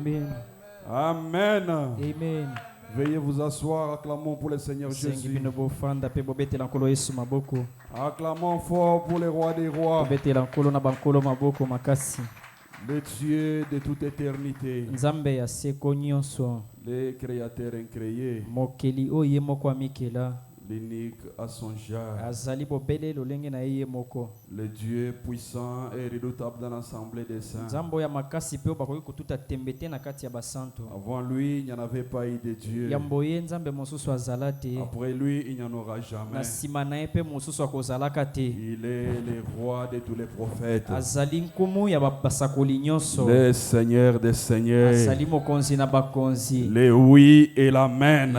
Amen. Amen. Amen. Veuillez vous asseoir, acclamons pour le Seigneur Jésus. Acclamons fort pour le roi des rois, le Dieu de toute éternité, le créateur incréé, l'unique à son genre, le Dieu puissant et redoutable dans l'assemblée des saints. Avant lui, il n'y en avait pas eu de Dieu. Après lui, il n'y en aura jamais. Il est le roi de tous les prophètes, le Seigneur des seigneurs, le oui et l'amen.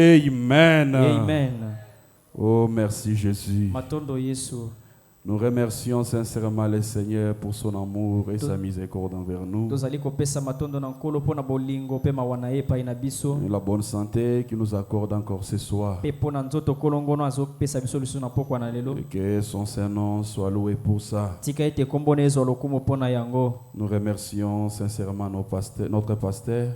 Amen. Amen. Oh, merci Jésus. Nous remercions sincèrement le Seigneur pour son amour et sa miséricorde envers nous. Et la bonne santé qu'il nous accorde encore ce soir. Et que son Saint-Nom soit loué pour ça. Nous remercions sincèrement notre pasteur.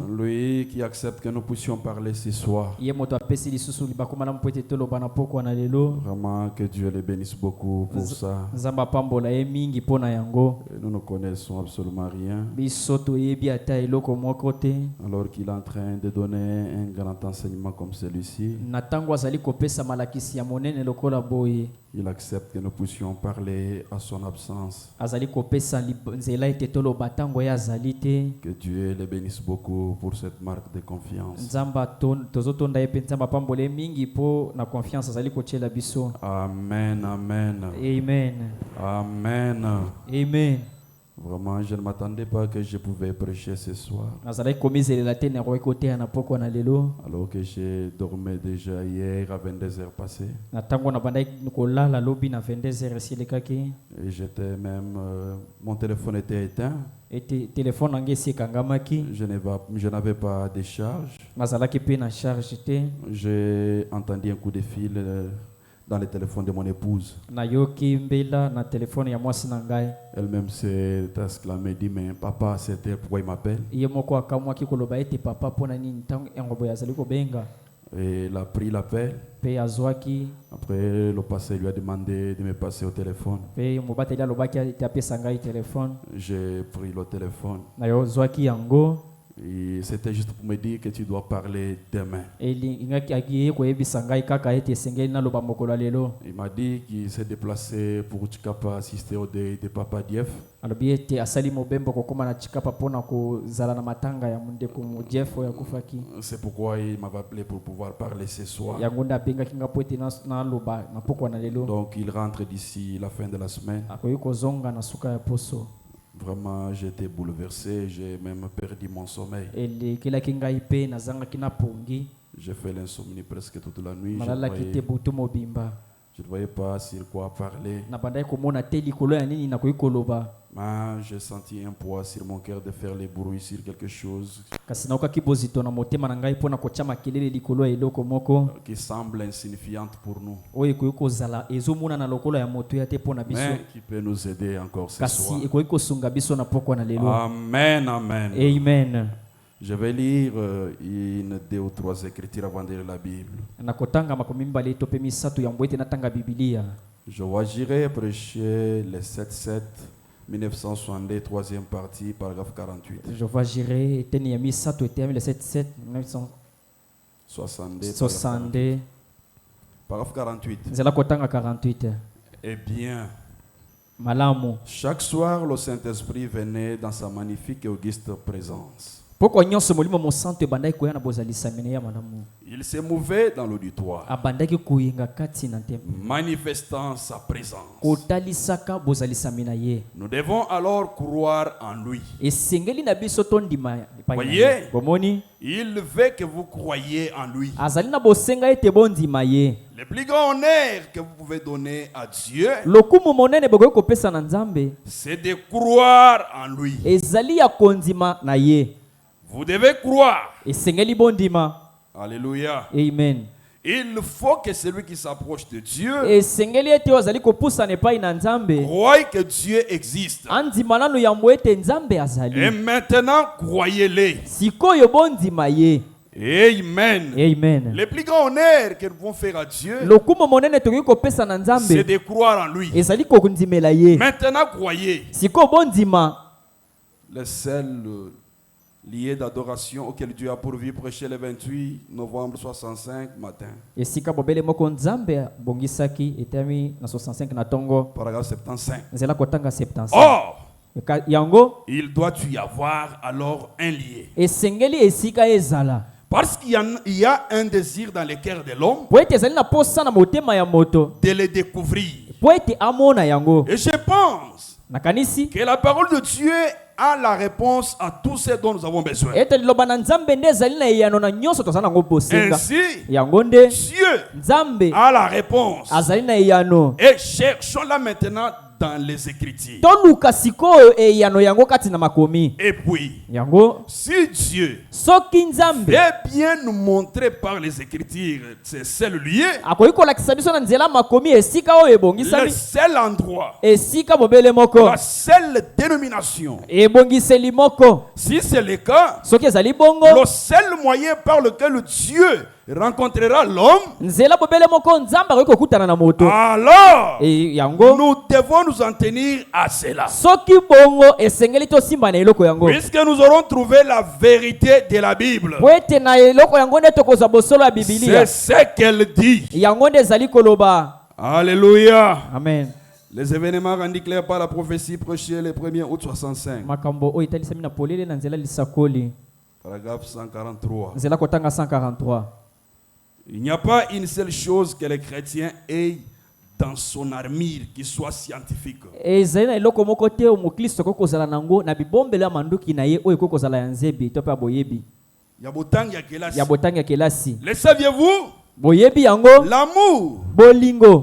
Lui qui accepte que nous puissions parler ce soir. Vraiment que Dieu les bénisse beaucoup pour ça. Et nous ne connaissons absolument rien. Alors qu'il est en train de donner un grand enseignement comme celui-ci, il accepte que nous puissions parler à son absence. Que Dieu les bénisse beaucoup pour cette marque de confiance. Amen, amen. Amen. Amen. Amen. Vraiment, je ne m'attendais pas que je pouvais prêcher ce soir. Alors que j'ai dormi déjà hier à 22h passées. Et j'étais même, mon téléphone était éteint. Je n'avais pas de charge. J'ai entendu un coup de fil dans le téléphone de mon épouse. Elle-même s'est exclamée, dit mais papa, c'était pourquoi il m'appelle. Et il a pris l'appel. Après, le pasteur lui a demandé de me passer au téléphone. J'ai pris le téléphone. Et c'était juste pour me dire que tu dois parler demain. Il m'a dit qu'il s'est déplacé pour Chikapa assister au deuil de Papa Dief. C'est pourquoi il m'a appelé pour pouvoir parler ce soir. Donc il rentre d'ici la fin de la semaine. Vraiment, j'étais bouleversé, j'ai même perdu mon sommeil. J'ai fait l'insomnie presque toute la nuit. Je ne voyais pas sur quoi parler. J'ai senti un poids sur mon cœur de faire les bruits sur quelque chose qui semble insignifiante pour nous, mais qui peut nous aider encore ce soir. Amen, amen. Amen. Je vais lire une, deux ou trois écritures avant de lire la Bible. J'irai prêcher le 7-7 1962, troisième partie, paragraphe 48. J'irai tenir le 7-7 1962, paragraphe 48. Eh bien, chaque soir, le Saint-Esprit venait dans sa magnifique et auguste présence. Il se mouvait dans l'auditoire, manifestant sa présence. Nous devons alors croire en lui. Voyez, il veut que vous croyiez en lui. Le plus grand honneur que vous pouvez donner à Dieu, c'est de croire en lui. Vous devez croire. Alléluia. Amen. Il faut que celui qui s'approche de Dieu croie que Dieu existe. Et maintenant, croyez-les. Amen. Amen. Le plus grand honneur que nous pouvons faire à Dieu, c'est de croire en lui. Maintenant, croyez. Le seul lié d'adoration auquel Dieu a pourvu prêcher le 28 novembre 65 matin. Paragraphe 75. Or, il doit y avoir alors un lien. Parce qu'il y a un désir dans le cœur de l'homme de le découvrir. Et je pense que la parole de Dieu a la réponse à tout ce dont nous avons besoin. Ainsi, Dieu a la réponse. Et cherchons-la maintenant dans les Écritures. Et puis, si Dieu veut bien nous montrer par les Écritures c'est seul lieu, le seul endroit, la seule dénomination, si c'est le cas, le seul moyen par lequel Dieu rencontrera l'homme, alors nous devons nous en tenir à cela. Puisque nous aurons trouvé la vérité de la Bible, c'est ce qu'elle dit. Alléluia. Amen. Les événements rendus clairs par la prophétie prêchée le 1er août 65. Paragraphe 143. Il n'y a pas une seule chose que les chrétiens aient dans son armure qui soit scientifique. Le saviez-vous? L'amour,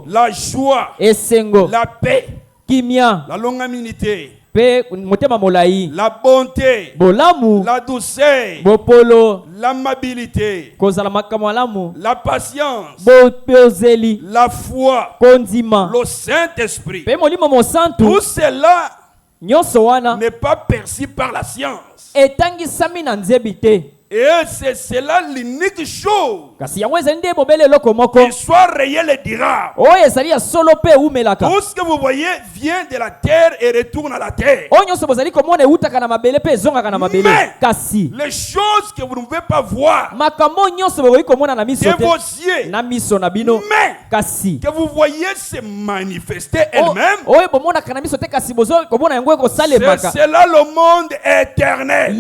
la joie, la paix, la longanimité, la bonté, la douceur, l'amabilité, la patience, la foi, le Saint-Esprit. Tout cela n'est pas perçu par la science. Et c'est cela l'unique chose qui soit réel et durable. Tout ce que vous voyez vient de la terre et retourne à la terre. Mais les choses que vous ne pouvez pas voir de vos yeux, mais que vous voyez se manifester elles-mêmes, c'est cela le monde éternel.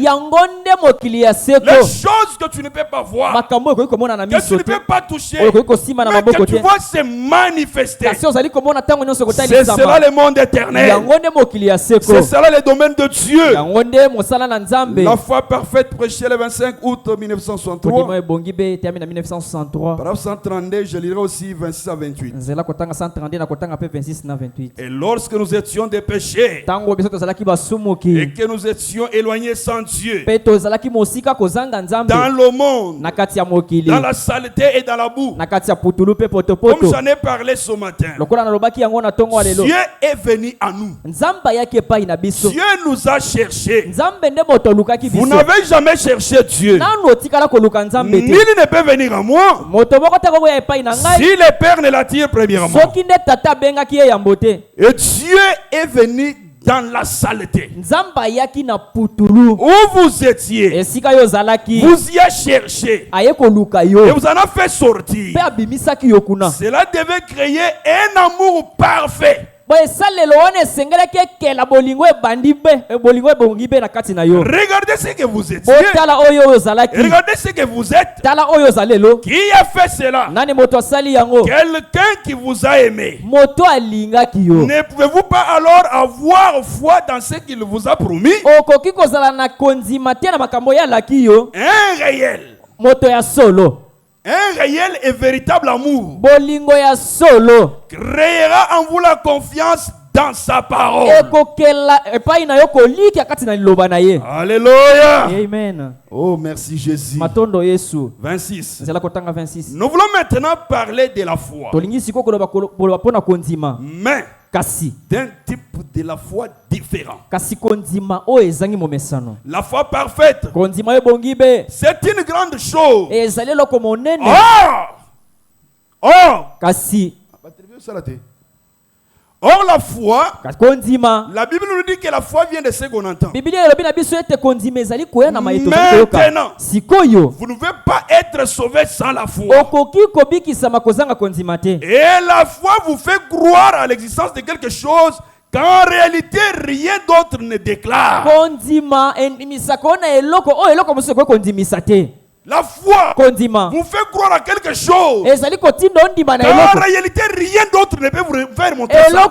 Les choses que tu ne peux pas voir, que tu ne peux pas toucher, mais que tu vois se manifester, c'est cela le monde éternel. C'est cela le domaine de Dieu. La foi parfaite prêchée le 25 août 1963. Paragraphe 132, je lirai aussi 26 à 28. Et lorsque nous étions des péchés et que nous étions éloignés sans Dieu, dans le monde, dans la saleté et dans la boue, comme j'en ai parlé ce matin, Dieu est venu à nous. Dieu nous a cherchés. Vous n'avez jamais cherché Dieu. Nul ne peut venir à moi si le Père ne l'attire premièrement. Et Dieu est venu dans la saleté. Où vous étiez, vous y avez cherché et vous en avez fait sortir. Cela devait créer un amour parfait. Regardez ce que vous étiez. Regardez ce que vous êtes. Qui a fait cela? Quelqu'un qui vous a aimé. Ne pouvez-vous pas alors avoir foi dans ce qu'il vous a promis? Un réel. Un réel et véritable amour créera en vous la confiance dans sa parole. Alléluia. Amen. Oh, merci Jésus. 26. Nous voulons maintenant parler de la foi. Mais d'un type de la foi différent. La foi parfaite, c'est une grande chose. Or la foi, la Bible nous dit que la foi vient de ce qu'on entend. Maintenant, vous ne pouvez pas être sauvé sans la foi. Et la foi vous fait croire à l'existence de quelque chose qu'en réalité rien d'autre ne déclare. La foi vous fait croire à quelque chose qu'en réalité rien d'autre ne peut vous faire montrer ça.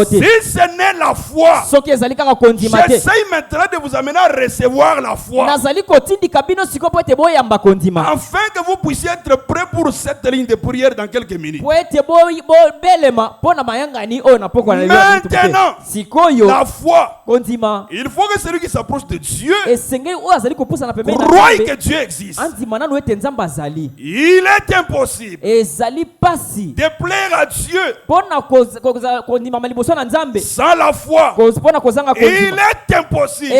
Si ce n'est la foi, j'essaye maintenant de vous amener à recevoir la foi, afin que vous puissiez être prêts pour cette ligne de prière dans quelques minutes. Maintenant, la foi, il faut que celui qui s'approche de Dieu croit que Dieu existe. Il est impossible de plaire à Dieu sans la foi. Il est impossible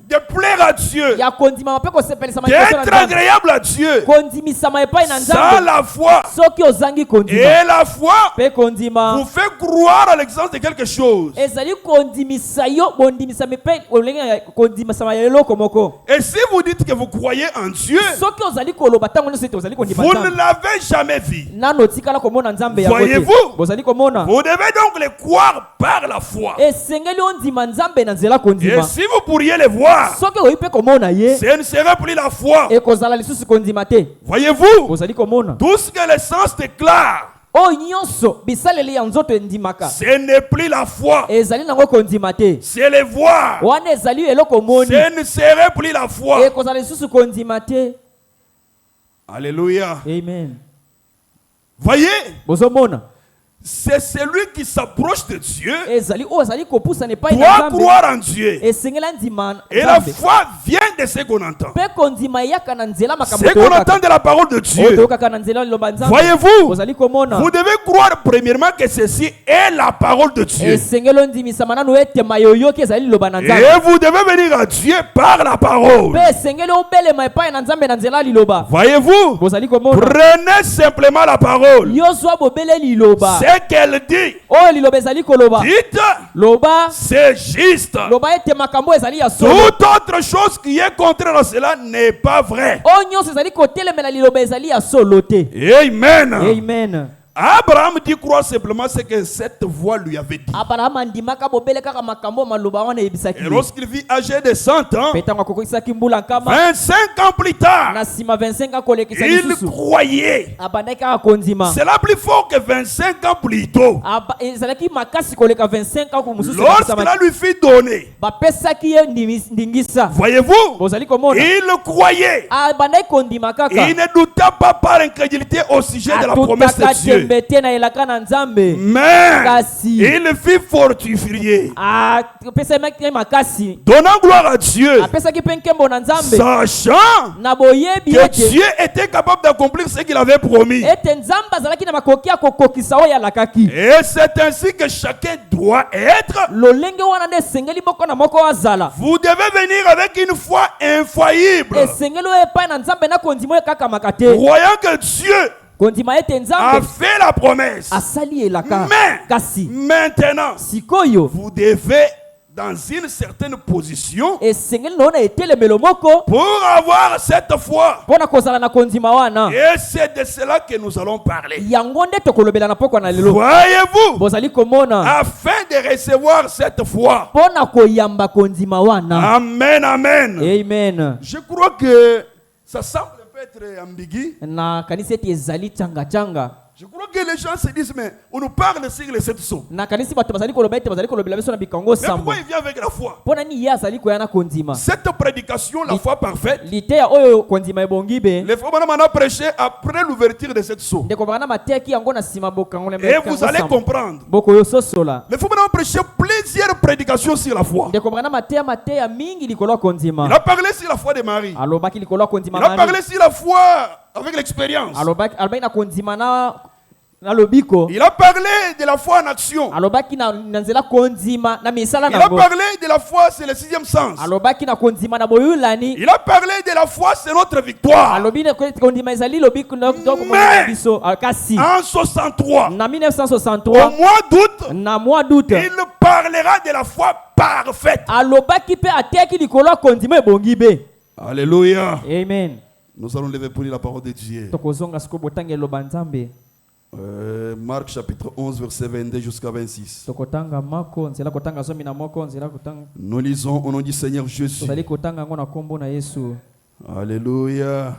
de plaire à Dieu, d'être agréable à Dieu sans la foi. Et la foi vous fait croire à l'existence de quelque chose. Et si vous dites que vous croyez en Dieu, vous ne l'avez jamais vu. Voyez-vous? Vous devez donc le croire par la foi. Et si vous pourriez le voir, ce ne serait plus la foi. Voyez-vous? Tout ce que le sens déclare, ce n'est plus la foi. C'est le voir. Ce ne serait plus la foi. Alléluia. Amen. Voyez? C'est celui qui s'approche de Dieu doit croire en Dieu. Et la foi vient de ce qu'on entend. Ce qu'on entend de la parole de Dieu. Voyez-vous, vous devez croire premièrement que ceci est la parole de Dieu. Et vous devez venir à Dieu par la parole. Voyez-vous, prenez simplement la parole. Ce qu'elle dit, dites, c'est juste. Toute autre chose qui est contraire à cela n'est pas vrai. Amen. Amen. Abraham dit croire simplement ce que cette voix lui avait dit. Et lorsqu'il vit âgé de 100 ans, 25 ans plus tard, il croyait. C'est plus fort que 25 ans plus tôt. Lorsqu'il a lui fit donner, voyez-vous, il croyait. Il ne douta pas par incrédulité au sujet de la promesse de Dieu. Mais il fut fortifié, donnant gloire à Dieu, sachant que Dieu était capable d'accomplir ce qu'il avait promis. Et c'est ainsi que chacun doit être. Vous devez venir avec une foi infaillible, croyant que Dieu a fait la promesse. Mais maintenant, vous devez dans une certaine position pour avoir cette foi. Et c'est de cela que nous allons parler. Voyez-vous, afin de recevoir cette foi. Amen, amen. Amen. Je crois que ça semble être ambigu. Je crois que les gens se disent, mais on nous parle sur les 7 sceaux. Na kanisi bato bazali koloba ete bazali kolobela biso na bikango Mais sambo. pourquoi il vient avec la foi? Pona ni ya azali koya na kondima. Cette prédication, la foi parfaite, Liteya oyo kondima ebongi be. les frères maintenant a prêché après l'ouverture de cette sceau. Ndeko bana mateki yango na sima bokango na Et vous allez comprendre. Boko yo sosola. Les frères maintenant a prêché plusieurs prédications sur la foi. Ndeko bana mateya mingi likolo kondima. Il a parlé sur la foi de Marie. Alobaki likolo kondima Il a Marie. parlé sur la foi avec l'expérience. Alobaki na kondima na lobiko. Il a parlé de la foi en action. Alobaki na nzela kondima na misala Il a nango. parlé de la foi, c'est le 6e sens. Alobaki na kondima na boyulani. Il a parlé de la foi, c'est notre victoire. Alobi na kondima ezali lobiko na biso kasi. En 63, Na au 1963 mois d'août, na mois d'août. il parlera de la foi parfaite. Alobaki pe ateki likolo kondima ebongi be. Alléluia. Amen. Nous allons lever pour lire la parole de Dieu. Tokozonga siko botange loba nzambe. Marc chapitre 11, verset 22 jusqu'à 26. Tokotanga mako nzela kotanga zomi na moko nzela kotanga. Nous lisons au nom du Seigneur Jésus. Tozali kotanga ngo na kombo na Yesu. Alléluia.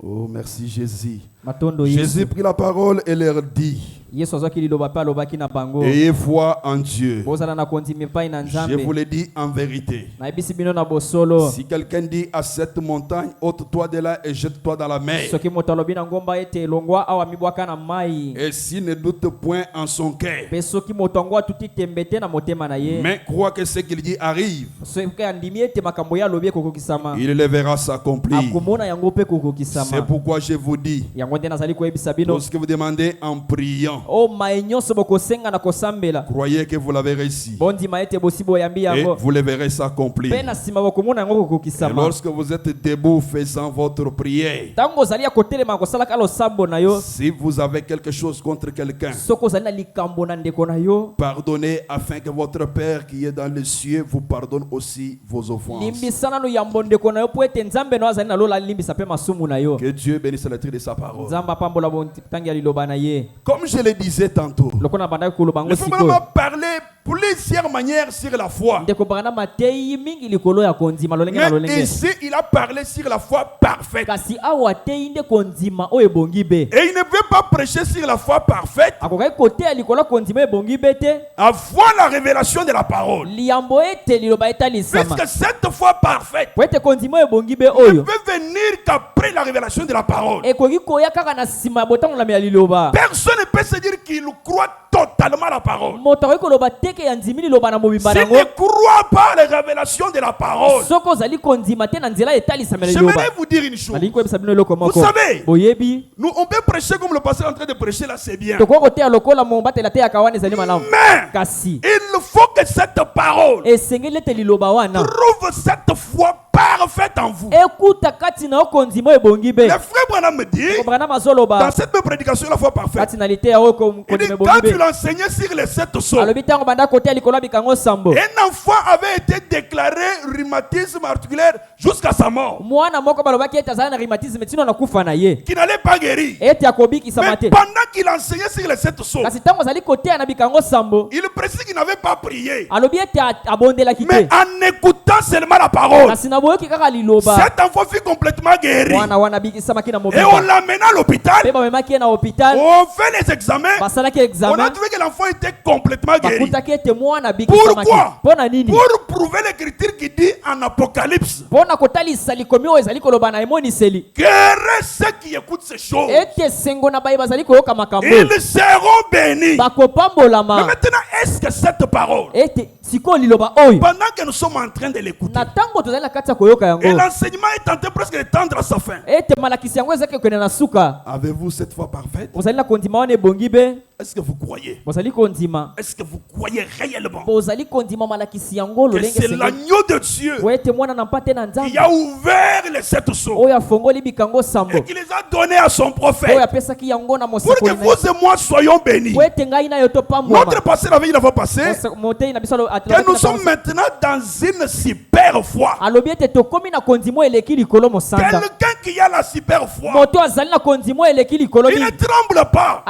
Oh, merci Jésus. Matondo Yesu. Jésus prit la parole et leur dit, Yesu azaki liloba pa lobaki na bango. ayez foi en Dieu. Bozala na kondima pa ina Je nzambe. vous le dis en vérité. Na ebisi bino na bosolo. Si quelqu'un dit à cette montagne, ôte-toi de là et jette-toi dans la mer, Soki moto alobi na ngomba ete longwa awa mibwaka na mai. et s'il ne doute point en son cœur, Pe soki moto ngo atuti tembete na motema na ye. mais croit que ce qu'il dit arrive, Soki andimi ete makambo ya lobi kokokisama. il le verra s'accomplir. Akomona yango pe C'est kokokisama. pourquoi je vous dis, Yango nde nazali koyebisa bino. tout ce que vous demandez en priant, O mainyoso bokosenga na kosambela. croyez que vous l'avez réussi. Bondima ete bosibo yambi Et yango. vous le verrez s'accomplir. Pe na sima bokomona yango Et kokokisama. lorsque vous êtes debout faisant votre prière, Tango ozali ya kotelema kosalaka losambo na yo. si vous avez quelque chose contre quelqu'un, Soko ozali na likambo na ndeko na yo. pardonnez afin que votre Père qui est dans les cieux vous pardonne aussi vos offenses. Limbisana no yambo ndeko na yo po ete nzambe no azali na lola limbisa pe masumu na yo. Que Dieu bénisse la lecture de sa parole. Nzamba pambola bontangi ya liloba na ye. Comme je le disais tantôt, Lokona bandaki koloba ngo le frère siko. m'a parlé plusieurs manières sur la foi. Ndeko bana matei mingi likolo ya kondima lolenge na Mais lolenge. ici, il a parlé sur la foi parfaite. Kasi awa tei nde kondima o ebongi be. Et il ne veut pas prêcher sur la foi parfaite Akokai kote ya likolo kondima ebongi be te. avant la révélation de la parole. Liambo ete liloba etalisama. Puisque cette foi parfaite Po ete kondima ebongi be ne oyo. peut venir qu'après la révélation de la parole. Ekoki koya kaka na sima ya botango ya liloba. Personne ne peut se dire qu'il croit totalement la parole. Moto akoki koloba teke ya nzimi liloba na mobimba S'il nango. ne croit pas les révélations de la parole, Soko ozali kondima te na nzela etalisama ya liloba. j'aimerais vous dire une chose. Nalingi koyebisa bino eloko moko. Vous savez, Boyebi. nous, on peut prêcher comme le pasteur est en train de prêcher là, c'est bien. Tokoki koteya lokola mobatela te ya kawana ezali malamu. Mais Kasi il faut que cette parole esengeli ete liloba wana trouve cette foi parfaite en vous. ekuta kati na yo kondima ebongi be. Le frère Branham me dit, Branham azoloba dans cette même prédication, la foi parfaite, kati na liteya oyo il dit, kondima ebongi quand be. il enseignait sur les 7 sceaux, Alobi ntango banda koteya likolo ya bikango sambo. un enfant avait été déclaré rhumatisme articulaire jusqu'à sa mort, Mwana moko balobaki ete azali na rhumatisme tino na kufa na ye. qui n'allait pas guérir. Ete akobikisama Mais te. pendant qu'il enseignait sur les 7 sceaux, Kasi ntango azali koteya na bikango sambo. il précise qu'il n'avait pas prié. Alobi ete abondelaki Mais te. en écoutant seulement la parole, Kasi na boyoki kaka liloba. cet enfant fut complètement guéri. Mwana wana bikisamaki na Et on mobimba. l'amena à l'hôpital. Pe bamemaki ye na hôpital. On fait les examens. Basalaki On a examen. trouvé que l'enfant était complètement guéri. Bakutaki ete mwana bikisamaki. Pourquoi? Pona nini? Pour prouver l'écriture qui dit en Apocalypse, Pona kotalisa likomi oyo ezali koloba na emoniseli. guéris ceux qui écoutent ces choses. Ete sengo na bayi bazali koyoka makambo. Ils seront bénis. Mais Bakopambolama. maintenant, est-ce que cette parole, Ete siko liloba oyo. pendant que nous sommes en train de l'écouter, Na tango tozali na kati ya koyoka et yango. l'enseignement est en train presque de tendre à sa fin, Ete malakisi yango ezaki kokende na suka. avez-vous cette foi parfaite? Bozali na kondima wana ebongi be. Est-ce que vous croyez? Bozali kondima. Est-ce que vous croyez réellement Bozali kondima malakisi yango que lolenge c'est sengo. l'agneau de Dieu Po ete mwana na mpate na qui nzambe. a ouvert les 7 sceaux Oyo afongoli bikango sambo. et qui les a donnés à son Oyo prophète apesaki yango na pour que mosakoli na ye. vous et moi soyons bénis? Po ete ngai na yo topambwama. Notre pasteur avait dit la fois passée Motei na biso que nous sommes maintenant dans une super foi. alobi ete tokomi na kondimo eleki likolo mosanda. Quelqu'un qui a la super foi, Moto azali na kondimo eleki likolo il ne mingi. tremble pas,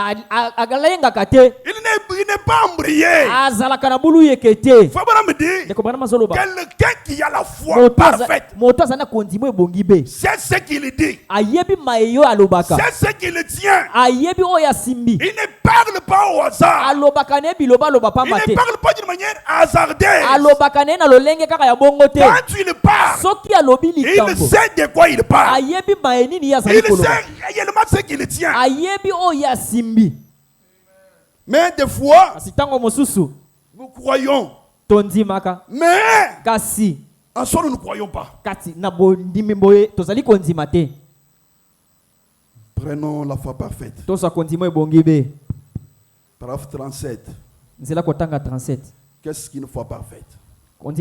Agalengaka te. il ne n'est pas embrayé. azalaka bulu yekete. Faut me dire, quelqu'un qui a la foi parfaite, c'est ce qu'il dit, c'est ce qu'il tient. Il ne parle pas au hasard, il ne parle pas d'une manière hasardeuse. Quand il parle, il sait de quoi il parle, il sait réellement ce qu'il tient. Mais des fois, nous croyons, mais en soi nous ne croyons pas. Prenons la foi parfaite. Paragraphe 37. Qu'est-ce qu'une foi parfaite? Bon,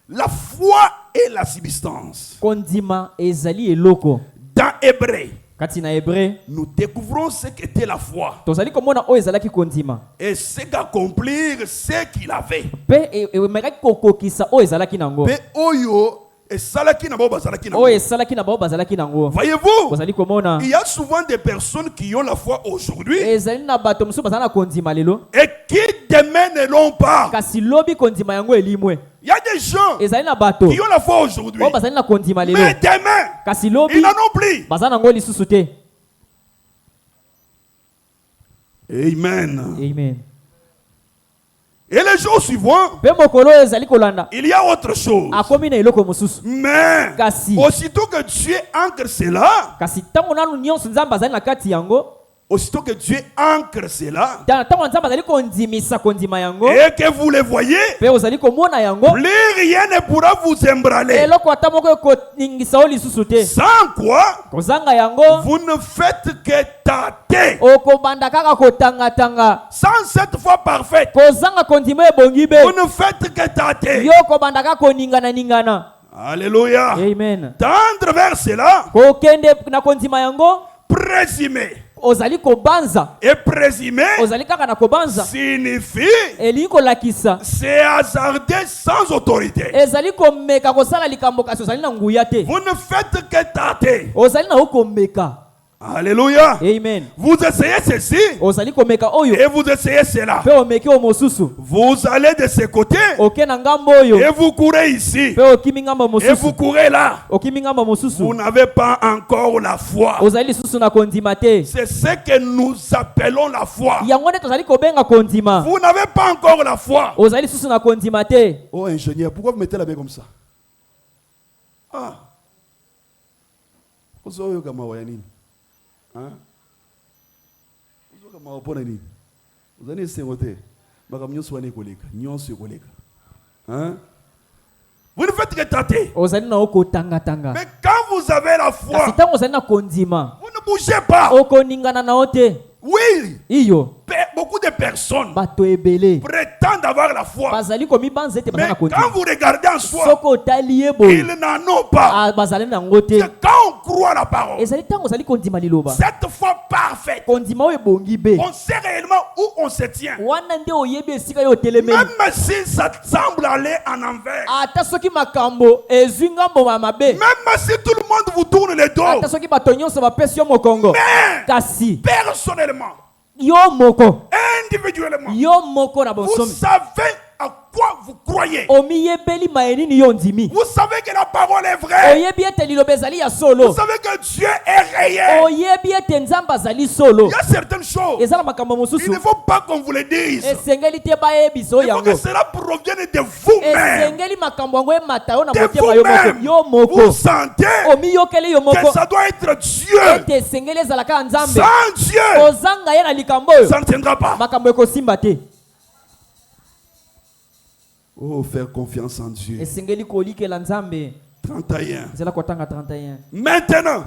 la foi et la substance. Dans Hébreu, nous découvrons ce qu'était la foi et ce qu'accomplir ce qu'il avait. Voyez-vous, il y a souvent des personnes qui ont la foi aujourd'hui et qui demain ne l'ont pas. Il y a des gens qui ont la foi aujourd'hui, mais demain, ils n'en ont plus. Amen. Amen. Et les jours suivants, il y a autre chose. Mais aussitôt que Dieu ancre cela, aussitôt que Dieu ancre cela, et que vous le voyez, plus rien ne pourra vous embranler. Sans quoi, vous ne faites que tâter. Sans cette foi parfaite, vous ne faites que tâter. Alléluia. Amen. Tendre vers cela, présumer. Et présumer signifie c'est hasardé sans autorité. Vous ne faites que tâter. Alléluia. Amen. Vous essayez ceci et vous essayez cela. Vous allez de ce côté et vous courez ici et vous courez là. Vous n'avez pas encore la foi. C'est ce que nous appelons la foi. Vous n'avez pas encore la foi. Oh ingénieur, pourquoi vous mettez la main comme ça? Ah. Hein? Vous allez essayer de vous ne faites que tâter. Mais quand vous avez la foi, vous ne bougez pas. Oui, beaucoup de personnes prétendent avoir la foi. Mais quand vous regardez en soi, ils n'en ont pas. C'est quand on croit la parole, cette foi parfaite, on sait réellement où on se tient. Même si ça semble aller en envers, même si tout le monde vous tourne le dos, mais personnellement, individuellement, vous savez à quoi vous croyez. Vous savez que la parole est vraie. Vous savez que Dieu est réel. Il y a certaines choses, il ne faut pas qu'on vous les dise. Il faut que cela provienne de vous-même. De vous-même. Vous sentez que ça doit être Dieu. Sans Dieu, ça ne tiendra pas. Oh, faire confiance en Dieu. 31. Maintenant,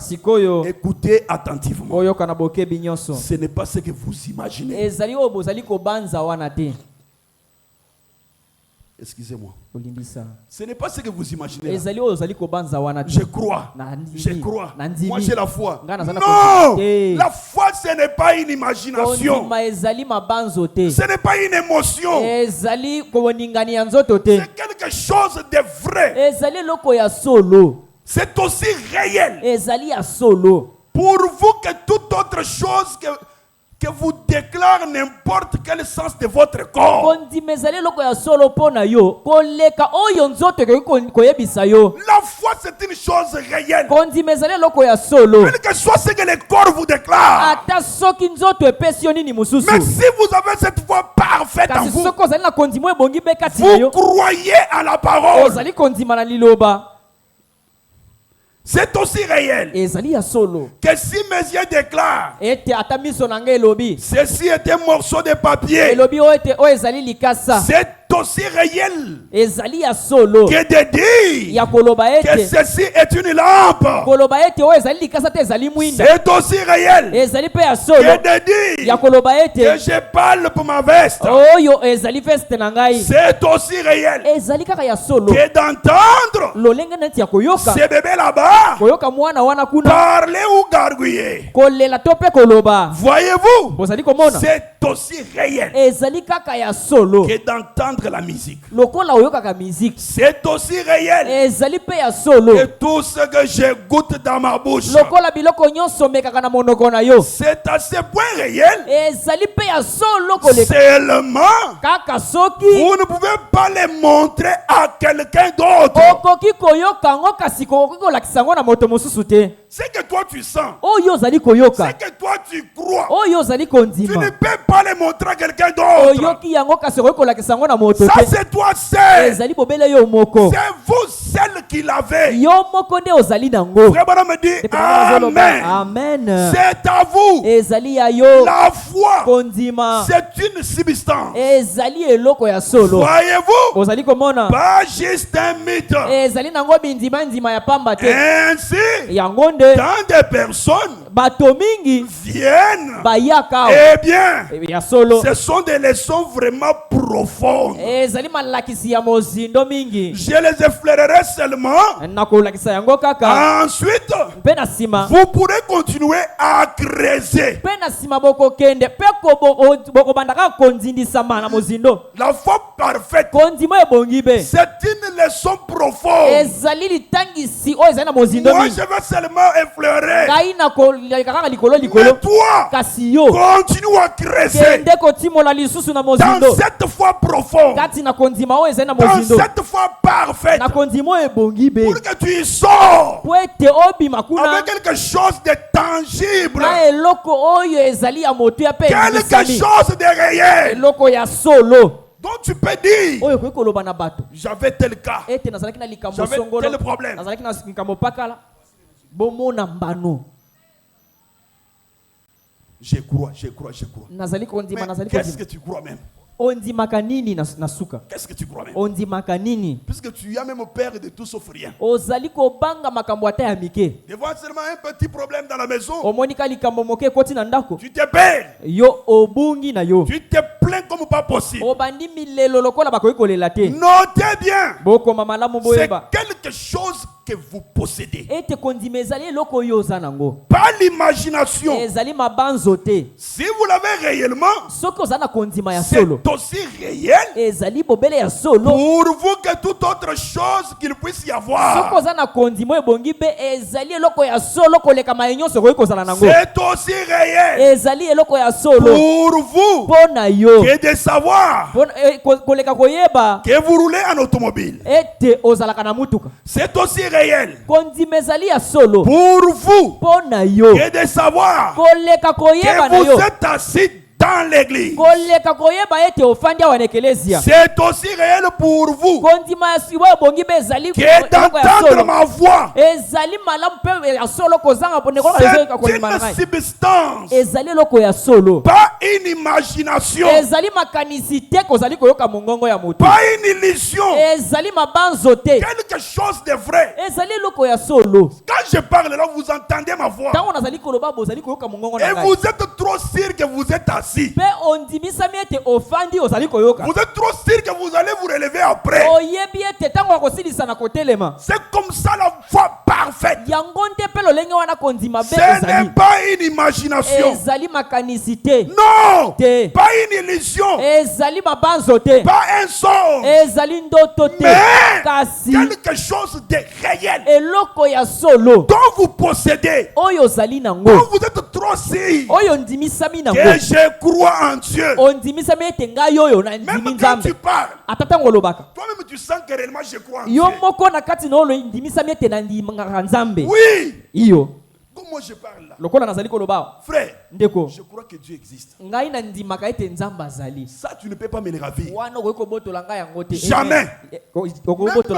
écoutez attentivement. Ce n'est pas ce que vous imaginez. Excusez-moi. Ce n'est pas ce que vous imaginez. Je crois. Moi j'ai la foi. Non! La foi ce n'est pas une imagination. Ce n'est pas une émotion. C'est quelque chose de vrai. C'est aussi réel. Pour vous que toute autre chose que vous déclare n'importe quel sens de votre corps. La foi, c'est une chose réelle. Quel que soit ce que les corps vous déclarent. Mais si vous avez cette foi parfaite en vous, vous croyez à la parole. C'est aussi réel que si mes yeux déclarent ceci est un morceau de papier, c'est aussi réel que de dire que ceci est une lampe. C'est aussi réel que de dire que je parle pour ma veste. C'est aussi réel que d'entendre ce bébé là-bas parler ou gargouiller. Voyez-vous, c'est aussi réel que d'entendre la musique. C'est aussi réel que tout ce que je goûte dans ma bouche. C'est à ce point réel seulement vous ne pouvez pas les montrer à quelqu'un d'autre. C'est que toi tu sens, c'est que toi tu crois, tu ne peux pas les montrer à quelqu'un d'autre. Ça c'est toi seul. C'est vous seul qui l'avez. Vraiment me dit Amen. Amen. C'est à vous. La foi, c'est une substance. Voyez-vous, pas juste un mythe. Ainsi, quand des personnes viennent, eh bien, ce sont des leçons vraiment profondes. Je les effleurerai seulement. Ensuite, vous pourrez continuer à creuser. La foi parfaite, c'est une leçon profonde. Moi, je vais seulement effleurer. Mais toi, continue à creuser dans cette foi profonde, dans cette foi parfaite, pour que tu y sors avec quelque chose de tangible, quelque chose de réel. Donc tu peux dire, j'avais tel cas, j'avais tel problème. Je crois. Mais qu'est-ce que tu crois même? Qu'est-ce que tu crois même? Puisque tu as même peur de tout sauf rien. Devant seulement un petit problème dans la maison, tu te perds. Tu te plains comme pas possible. Notez bien, c'est quelque chose que vous possédez. Pas l'imagination. Si vous l'avez réellement, c'est aussi réel pour vous que toute autre chose qu'il puisse y avoir. C'est aussi réel pour vous que de savoir que vous roulez en automobile. C'est aussi réel pour vous que de savoir que vous êtes assis dans l'église. C'est aussi réel pour vous que d'entendre ma voix. C'est une substance, pas une imagination, pas une illusion, quelque chose de vrai. Quand je parle là, vous entendez ma voix et vous êtes trop sûr que vous êtes assis. Vous êtes trop sûr que vous allez vous relever après. C'est comme ça la foi parfaite. parfaite. Ce n'est pas une imagination. Non. Pas une illusion. Pas un songe. Mais quelque chose de réel. Dont vous possédez. Dont vous êtes trop sûr. Que je crois en Dieu. Même quand tu parles, toi-même tu sens que réellement je crois en Dieu. Oui. Comme moi je parle là. Frère, je crois que Dieu existe. Ça tu ne peux pas me le ravir. Jamais. Même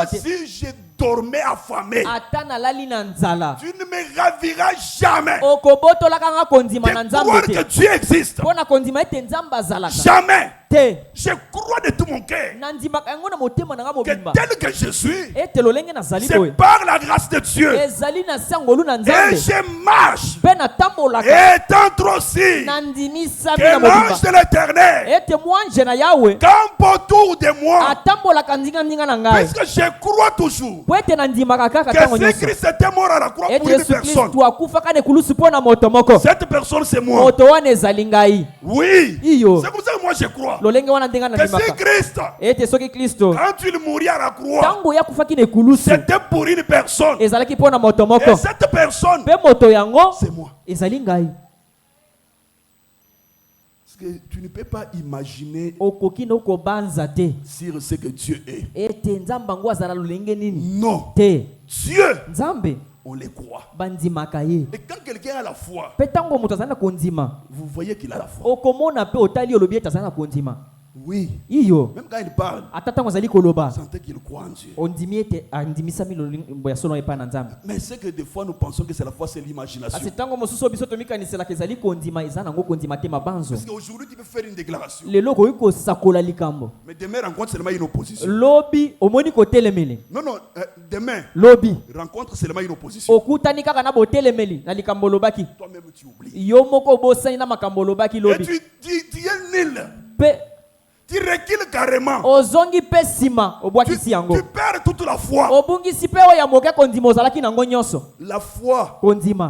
si je dormais affamé, tu ne me raviras jamais de croire que Dieu existe. Jamais. Je crois de tout mon cœur que tel que je suis, c'est par la grâce de Dieu. Et je marche étant trop si que l'ange de l'Éternel campe autour de moi. Puisque je crois toujours que si Christ était mort à la croix pour une personne, cette personne c'est moi. Oui, c'est pour ça que moi je crois que si Christ, quand il mourit à la croix, c'était pour une personne. Et cette personne, c'est moi. Parce que tu ne peux pas imaginer sur ce que Dieu est. Non. Dieu, on les croit. Et quand quelqu'un a la foi, vous voyez qu'il a la foi. Oui. Même quand il parle, sentez qu'il croit en Dieu. Mais c'est que des fois nous pensons que c'est la foi, c'est l'imagination. Parce qu'aujourd'hui tu peux faire une déclaration, mais demain rencontre seulement une opposition. Non, demain rencontre seulement une opposition. Toi-même tu oublies. Et tu es nul. Tu recules carrément. Tu perds toute la foi. La foi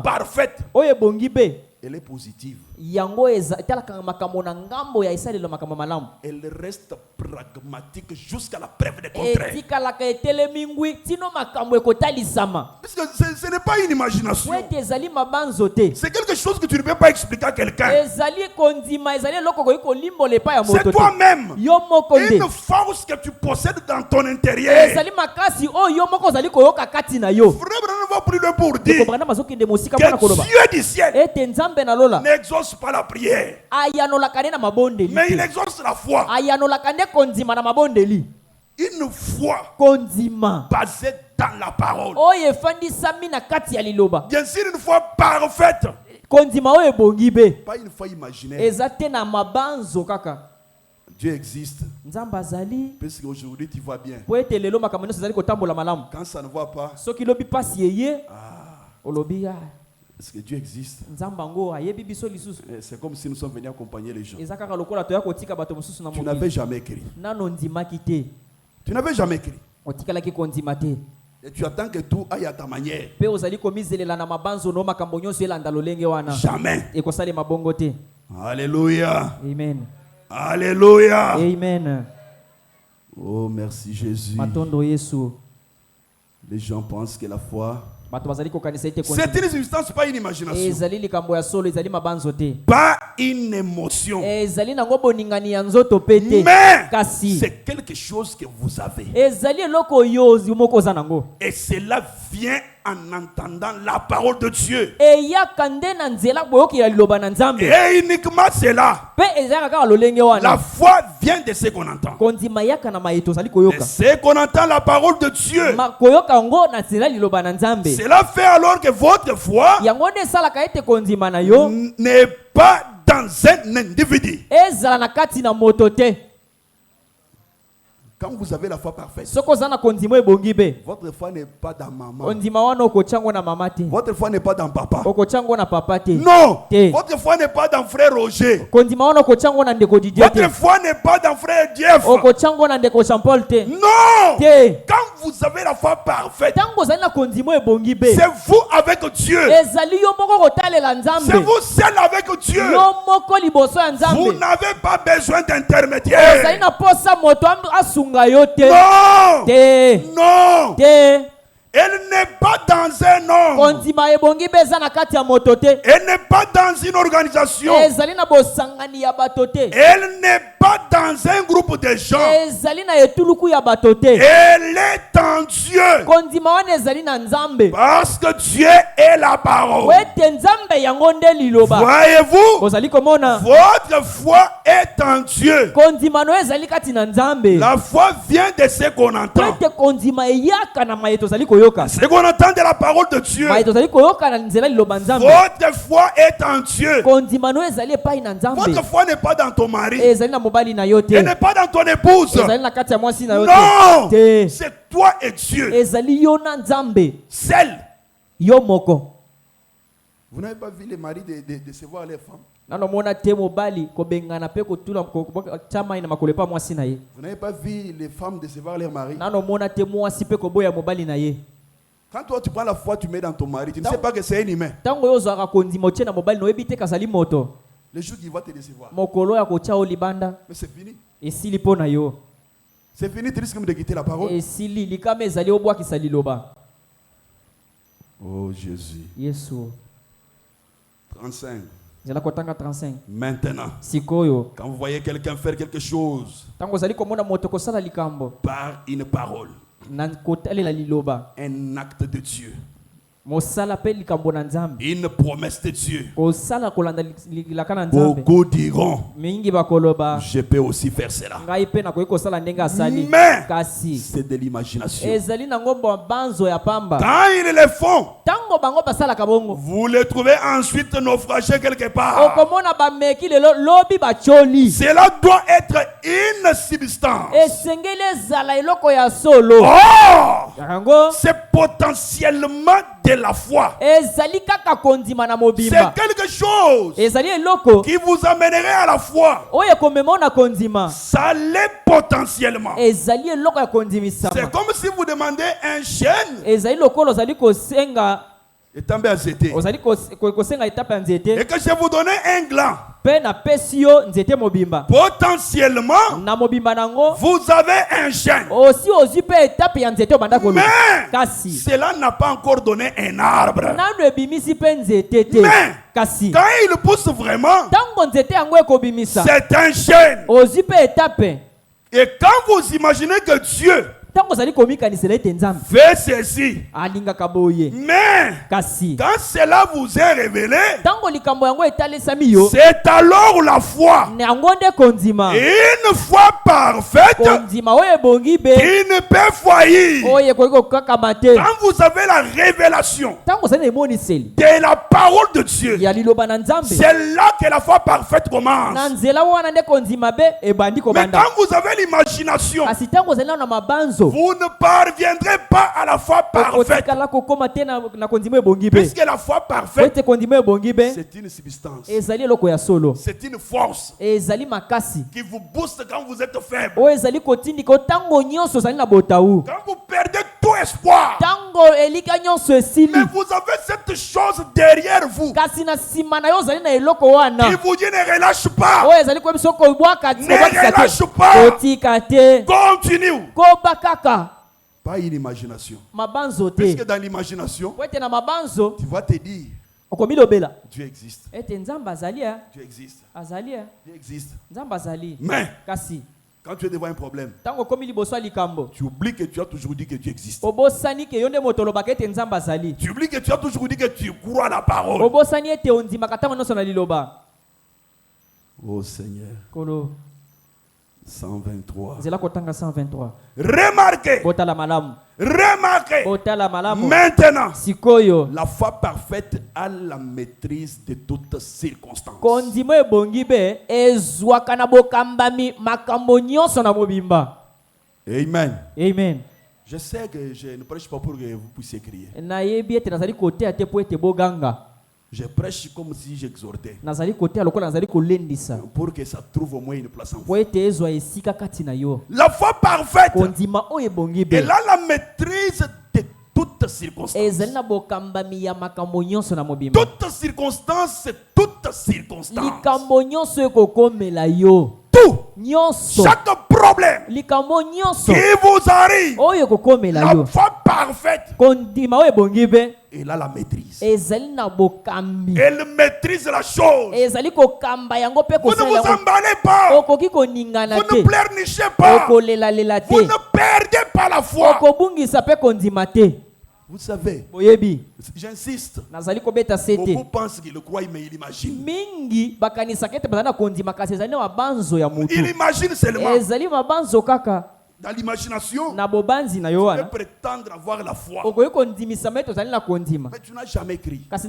parfaite, elle est positive. Elle reste pragmatique jusqu'à la preuve du contraire. Parce que ce n'est pas une imagination. C'est quelque chose que tu ne peux pas expliquer à quelqu'un. C'est toi-même. Une force que tu possèdes dans ton intérieur. Frère, ne va plus loin pour dire que Dieu du ciel n'exauce pas la prière, mais il exauce la foi. Une foi basée dans la parole. Bien sûr, une foi parfaite, pas une foi imaginaire. Dieu existe. Parce qu'aujourd'hui tu vois bien. Quand ça ne va pas, est-ce que Dieu existe? C'est comme si nous sommes venus accompagner les gens. Tu n'avais jamais écrit. Tu n'avais jamais écrit. Et tu attends que tout aille à ta manière. Jamais. Alléluia. Amen. Alléluia. Amen. Oh, merci Jésus. Les gens pensent que la foi, c'est une substance, pas une imagination, pas une émotion, mais c'est quelque chose que vous avez. Et cela vient en entendant la parole de Dieu. Et uniquement cela. La foi vient de ce qu'on entend. De ce qu'on entend la parole de Dieu. Cela fait alors que votre foi n'est pas dans un individu. Quand vous avez la foi parfaite, votre foi n'est pas dans maman. Votre foi n'est pas dans papa. Non. Votre foi n'est pas dans frère Roger. Votre foi n'est pas dans frère Jeff. Non. Quand vous avez la foi parfaite, c'est vous avec Dieu. C'est vous seul avec Dieu. Vous n'avez pas besoin d'intermédiaire. Non. Non. Elle n'est pas dans un homme. Elle n'est pas dans une organisation. Elle n'est pas dans un groupe de gens. Elle est en Dieu. Parce que Dieu est la parole. Voyez-vous, votre foi est en Dieu. La foi vient de ce qu'on entend. Ce qu'on entend de la parole de Dieu. Votre foi est en Dieu. Votre foi n'est pas dans ton mari. Elle n'est pas dans ton épouse. Non. C'est toi et Dieu. Seul. Vous n'avez pas vu les maris décevoir les femmes? Vous n'avez pas vu les femmes décevoir leurs maris? Quand toi tu prends la foi, tu mets dans ton mari, tu ne sais pas que c'est un humain. Le jour qu'il va te décevoir. Mais c'est fini. C'est fini, tu risques de quitter la parole. Oh Jésus. 35. Maintenant, quand vous voyez quelqu'un faire quelque chose par une parole, un acte de Dieu, une promesse de Dieu, beaucoup diront, je peux aussi faire cela. Mais c'est de l'imagination. Quand ils le font, vous les trouvez ensuite naufragés quelque part. Cela doit être une substance. Oh, c'est potentiellement de la foi. C'est quelque chose qui vous amènerait à la foi. Ça l'est potentiellement. C'est comme si vous demandez un chêne et tombé à zété. Et que je vous donnais un gland. Potentiellement, vous avez un chêne. Mais cela n'a pas encore donné un arbre. Mais quand il pousse vraiment, c'est un chêne. Et quand vous imaginez que Dieu fait ceci, mais quand cela vous est révélé, c'est alors la foi, une foi parfaite qui ne peut faillir. Quand vous avez la révélation de la parole de Dieu, c'est là que la foi parfaite commence. Mais quand vous avez l'imagination, vous ne parviendrez pas à la foi parfaite. Puisque la foi parfaite, c'est une substance. C'est une force qui vous booste quand vous êtes faible. Quand vous perdez tout espoir, mais vous avez cette chose derrière vous qui vous dit ne relâche pas. Ne relâche pas. Continue. Pas une imagination. Puisque dans l'imagination, tu vas te dire, Dieu existe. Dieu existe. Dieu existe. Mais quand tu es devant un problème, tu oublies que tu as toujours dit que Dieu existe. Tu oublies que tu as toujours dit que tu crois à la parole. Oh Seigneur. 123. Remarquez. Maintenant, la foi parfaite a la maîtrise de toutes circonstances. Amen. Amen. Je sais que je ne prêche pas pour que vous puissiez crier. Je prêche comme si j'exhortais. Pour que ça trouve au moins une place en foi. La foi parfaite. Elle a la maîtrise de toutes circonstances. Toutes circonstances, c'est toutes circonstances. Tout. Chaque problème qui vous arrive, la foi parfaite, elle a la maîtrise. Elle maîtrise la chose. Vous ne vous emballez pas. Vous ne pleurnichez pas. Vous ne perdez pas la foi. Vous savez, j'insiste. Beaucoup pensent qu'il le croit, mais il imagine. Il imagine seulement. Dans l'imagination, tu peux prétendre avoir la foi. Mais tu n'as jamais crié. Parce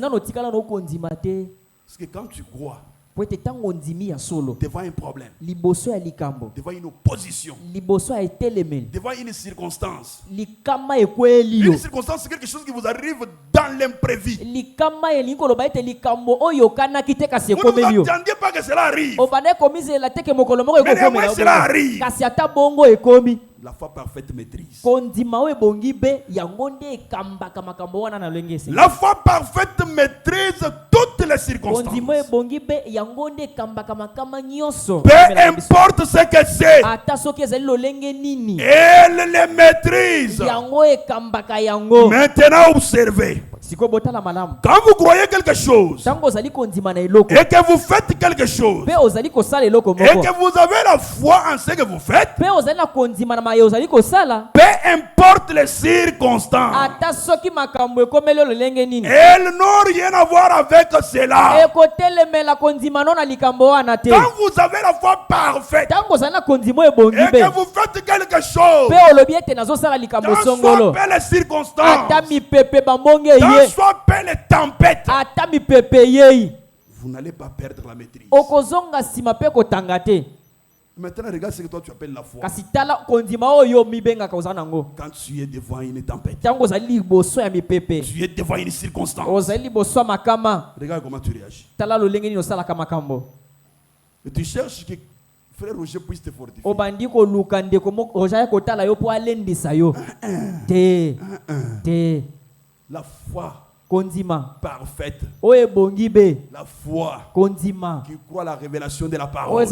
que quand tu crois devant un problème, devant une opposition, devant une circonstance, une circonstance, c'est quelque chose qui vous arrive dans l'imprévu. Vous ne vous attendiez pas que cela arrive. Mais néanmoins cela arrive. La foi parfaite maîtrise. La foi parfaite maîtrise toutes les circonstances. Peu importe ce que c'est, elle les maîtrise. Maintenant observez. Quand vous croyez quelque chose et que vous faites quelque chose et que vous avez la foi en ce que vous faites, peu importe les circonstances, elles n'ont rien à voir avec cela. Quand vous avez la foi parfaite et que vous faites quelque chose, dans soit peu les circonstances, dans soit peu les tempêtes, vous n'allez pas perdre la maîtrise. Maintenant, regarde ce que toi tu appelles la foi. Quand tu es devant une tempête, tu es devant une circonstance, regarde comment tu réagis. Et tu cherches que frère Roger puisse te fortifier. La foi parfaite, la foi qui croit à la révélation de la parole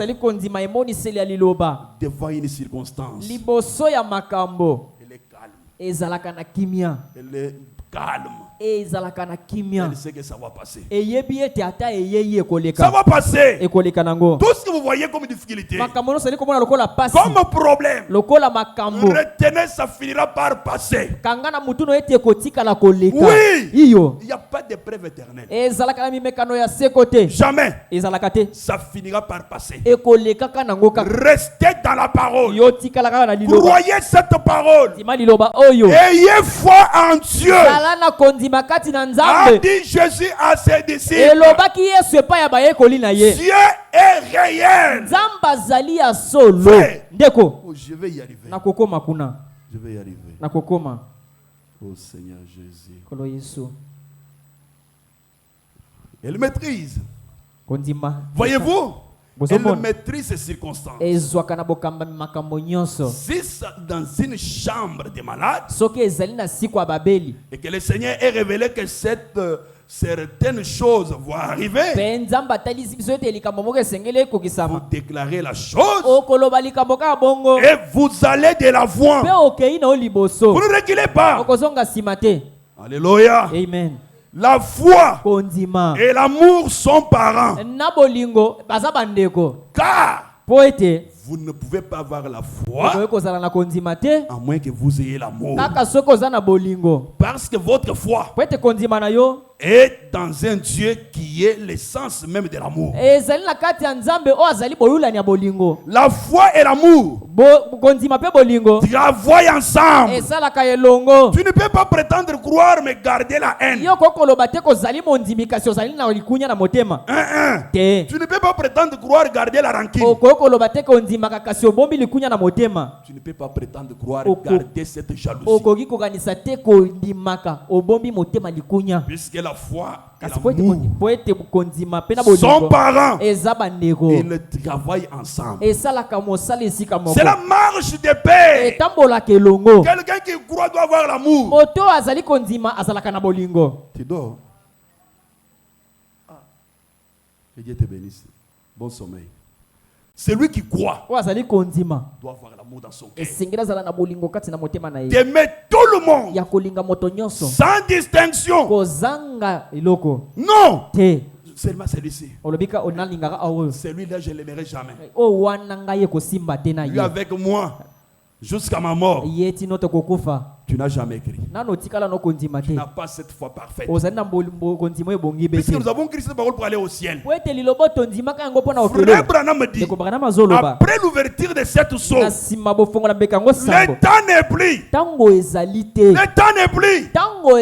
devant une circonstance, elle est calme. Elle est calme. Elle sait que ça va passer. Ça va passer. Tout ce que vous voyez comme difficulté, comme problème, retenez, ça finira par passer. Oui, il n'y a pas de preuve éternelle. Jamais. Ça finira par passer. Restez dans la parole. Croyez cette parole. Ayez foi en Dieu. A dit Jésus à ses disciples, Dieu est réel. Frère, je vais y arriver. Je vais y arriver. Oh Seigneur Jésus. Elle maîtrise. Voyez-vous? Elle maîtrise ces circonstances. Si dans une chambre de malades et que le Seigneur ait révélé que certaines choses vont arriver, vous déclarez la chose et vous allez de l'avant. Vous ne reculez pas. Alléluia. Amen. La foi et l'amour sont parents. Car vous ne pouvez pas avoir la foi à moins que vous ayez l'amour. Parce que votre foi est dans un Dieu qui est l'essence même de l'amour. La foi et l'amour travaillent ensemble. Tu ne peux pas prétendre croire mais garder la haine. Tu ne peux peux pas prétendre croire garder la rancune. Tu ne peux pas prétendre croire garder cette jalousie. Puisque la foi et l'amour sont parents. Ils travaillent ensemble. C'est la marche de paix. Quelqu'un qui croit doit avoir l'amour. Tu dors. Que Dieu te bénisse. Bon sommeil. Celui qui croit doit avoir l'amour dans son cœur. D'aimer tout le monde sans distinction. Non. Seulement celui-ci. Celui-là, je ne l'aimerai jamais. Lui avec moi jusqu'à ma mort. Tu n'as jamais écrit. Tu n'as pas cette foi parfaite. Puisque nous avons écrit cette parole pour aller au ciel. Frère Branham dit, après l'ouverture de cette source, le temps n'est plus. Le temps n'est plus. On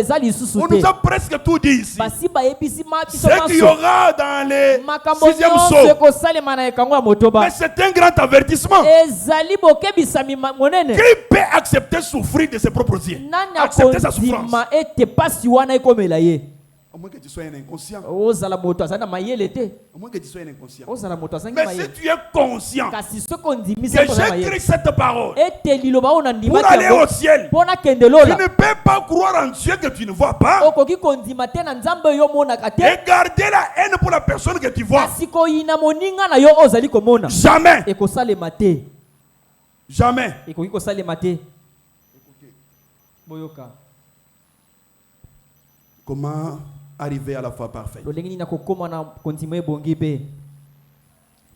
nous a presque tout dit ici. Ce qu'il y aura dans les 6e sauts. Mais c'est un grand avertissement. Qui peut accepter souffrir de ses propres yeux? Accepter sa souffrance. À moins que tu sois un inconscient. À moins que tu sois un inconscient. Mais si tu es conscient que j'écris cette parole pour aller au ciel, tu ne peux pas croire en Dieu que tu ne vois pas et garder la haine pour la personne que tu vois. Jamais. Jamais. Comment arriver à la foi parfaite?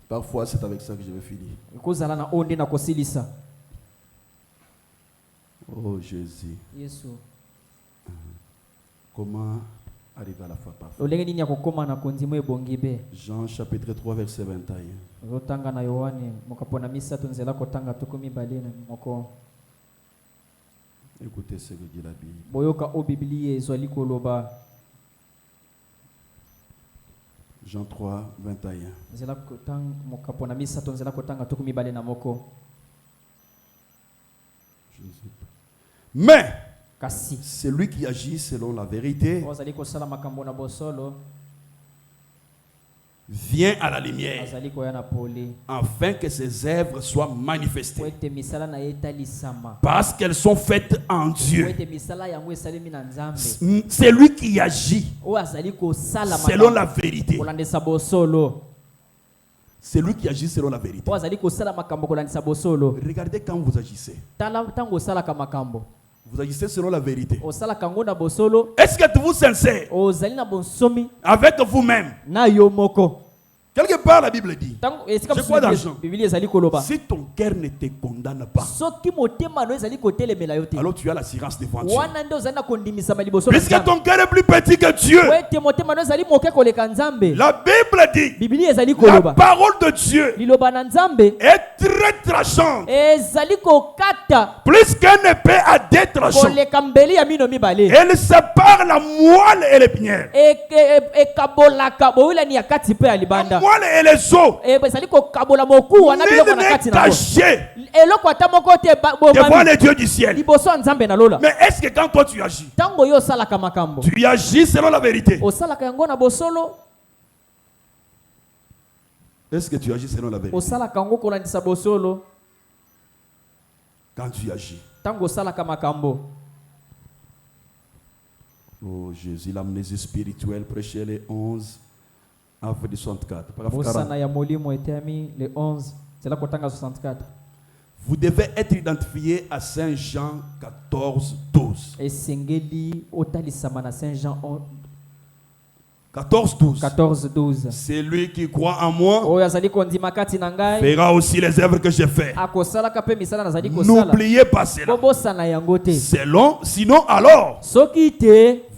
Parfois, c'est avec ça que je vais finir. Oh Jésus. Comment arriver à la foi parfaite? Jean chapitre 3 verset 21. Écoutez ce que dit la Bible. Jean 3, 21. Mais celui qui agit selon la vérité vient à la lumière afin que ses œuvres soient manifestées parce qu'elles sont faites en Dieu. C'est lui qui agit selon la vérité. C'est lui qui agit selon la vérité. Regardez quand vous agissez. Vous agissez selon la vérité. Est-ce que vous êtes sincère avec vous-même? Quelque part, la Bible dit, c'est quoi d'argent? Si ton cœur ne te condamne pas, alors tu as l'assurance devant Dieu. Puisque ton cœur est plus petit que Dieu, la Bible dit, la parole de Dieu est très tranchante, plus qu'un épée à deux tranchants. Elle sépare la moelle et l'épinière. La moelle et les os. Nul n'est caché devant les dieux du ciel. Mais est-ce que quand toi tu agis, tu agis selon la vérité? Est-ce que tu agis selon la vérité? Quand tu agis. Oh Jésus, l'amnésie spirituelle, prêchez les 11. Avril 64. Vous devez être identifié à Saint Jean 14, 12. 14, 12. C'est lui qui croit en moi fera aussi les œuvres que j'ai faites. N'oubliez pas cela. Sinon alors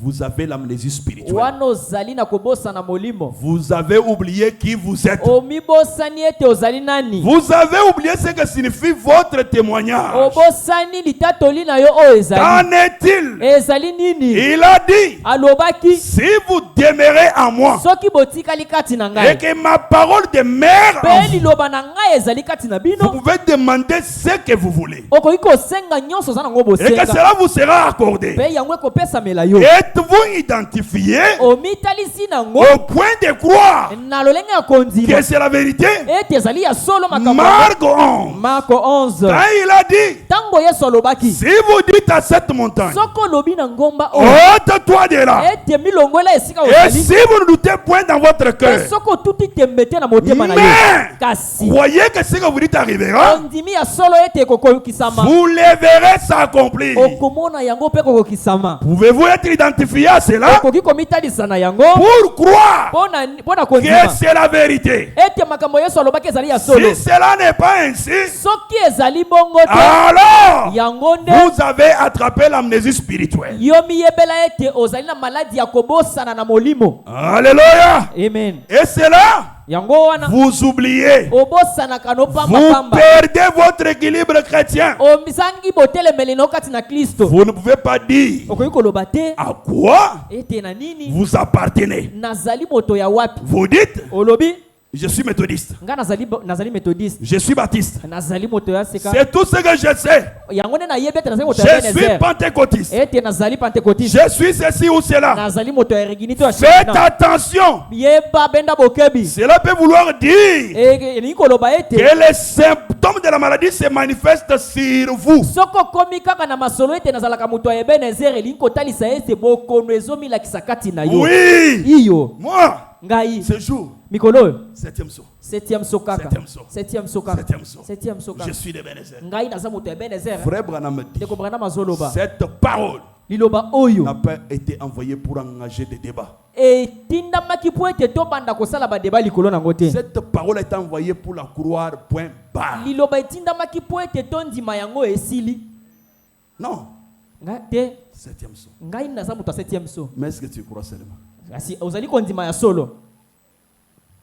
Vous avez l'amnésie spirituelle. wana ozali na kobosa na molimo. Vous avez oublié qui vous êtes. Omibosani ete ozali nani. Vous avez oublié ce que signifie votre témoignage. Obosani litatoli na yo o ezali. Qu'en est-il? Ezali nini? Il a dit, alobaki, si vous demeurez en moi soki botikali kati na et ngai, que ma parole demeure en pe vous, liloba na ngai ezali kati na vous bino, pouvez demander ce que vous voulez okoki kosenga nyonso oza nango et que bosenga, cela vous sera accordé. pe yango ekopesamela yo. Êtes-vous identifié Omitalisi nango au point de croire na lolenge ya kondima que c'est la vérité? ete ezali ya solo makambo. Marc 11. Marko 11. Quand il a dit, Tango Yesu alobaki, si vous dites à cette montagne, soko lobi na ngomba o ôte-toi de là, ete milongola esika et ozali, si vous ne doutez point dans votre cœur, pe soko tuti tembete na motema na yo, mais kasi croyez que ce que vous dites arrivera, ondimi ya solo ete ekokokisama, vous le verrez s'accomplir. okomona yango pe kokokisama. Pouvez-vous être identifié à cela Okoki komitalisa na yango pour croire pona que kondima c'est la vérité? ete makambo Yesu alobaki ezali ya solo. Si cela n'est pas ainsi, Soki ezali bongo te, alors yango nde vous avez attrapé l'amnésie spirituelle. yo miyebela ete ozali na maladi ya kobosana na molimo. Alléluia. Amen. Et cela, Yango wana vous oubliez. obosanaka no Vous pamba perdez votre équilibre chrétien. omisangi botelemeli no kati na Kristo. Vous ne pouvez pas dire Okoki koloba te à quoi ete na nini vous appartenez. nazali moto ya wapi. Vous dites, Olobi je suis méthodiste, nga nazali methodiste, je suis baptiste. nazali moto ya seka. C'est tout ce que je sais. Yango nde nayebi ete nazali moto ya Je suis Ebenezer, pentecôtiste. ete nazali pentecôtiste, Je suis ceci ou cela. nazali moto ya Regini to ya Faites Shekina. attention. Yeba benda bokebi. Cela peut vouloir dire Ni koloba ete que les symptômes de la maladie se manifestent sur vous. soko komi kaka na masolo ete nazalaka moto ya Ebenezer elingi kotalisa ete bokono ezomilakisa kati na yo. Oui. Iyo Moi, ngai ce jour, mikolo oyo 7e saut. septième saut kaka, Septième saut. septième saut kaka, Septième saut. septième saut kaka. Je suis d'Ebenezer. Ngai naza moto ya Ebenezer. Frère Branham dit, Ndeko Branham azoloba cette parole liloba oyo n'a pas été envoyée pour engager des débats. etindamaki po ete tobanda kosala badeba likolo nango te. Cette parole est envoyée pour la croire, point barre. Liloba etindamaki po ete tondima yango esili. Non, Nga te 7e saut. ngai naza moto ya septième saut. Mais est-ce que tu crois seulement? Kasi ozali kondima ya solo.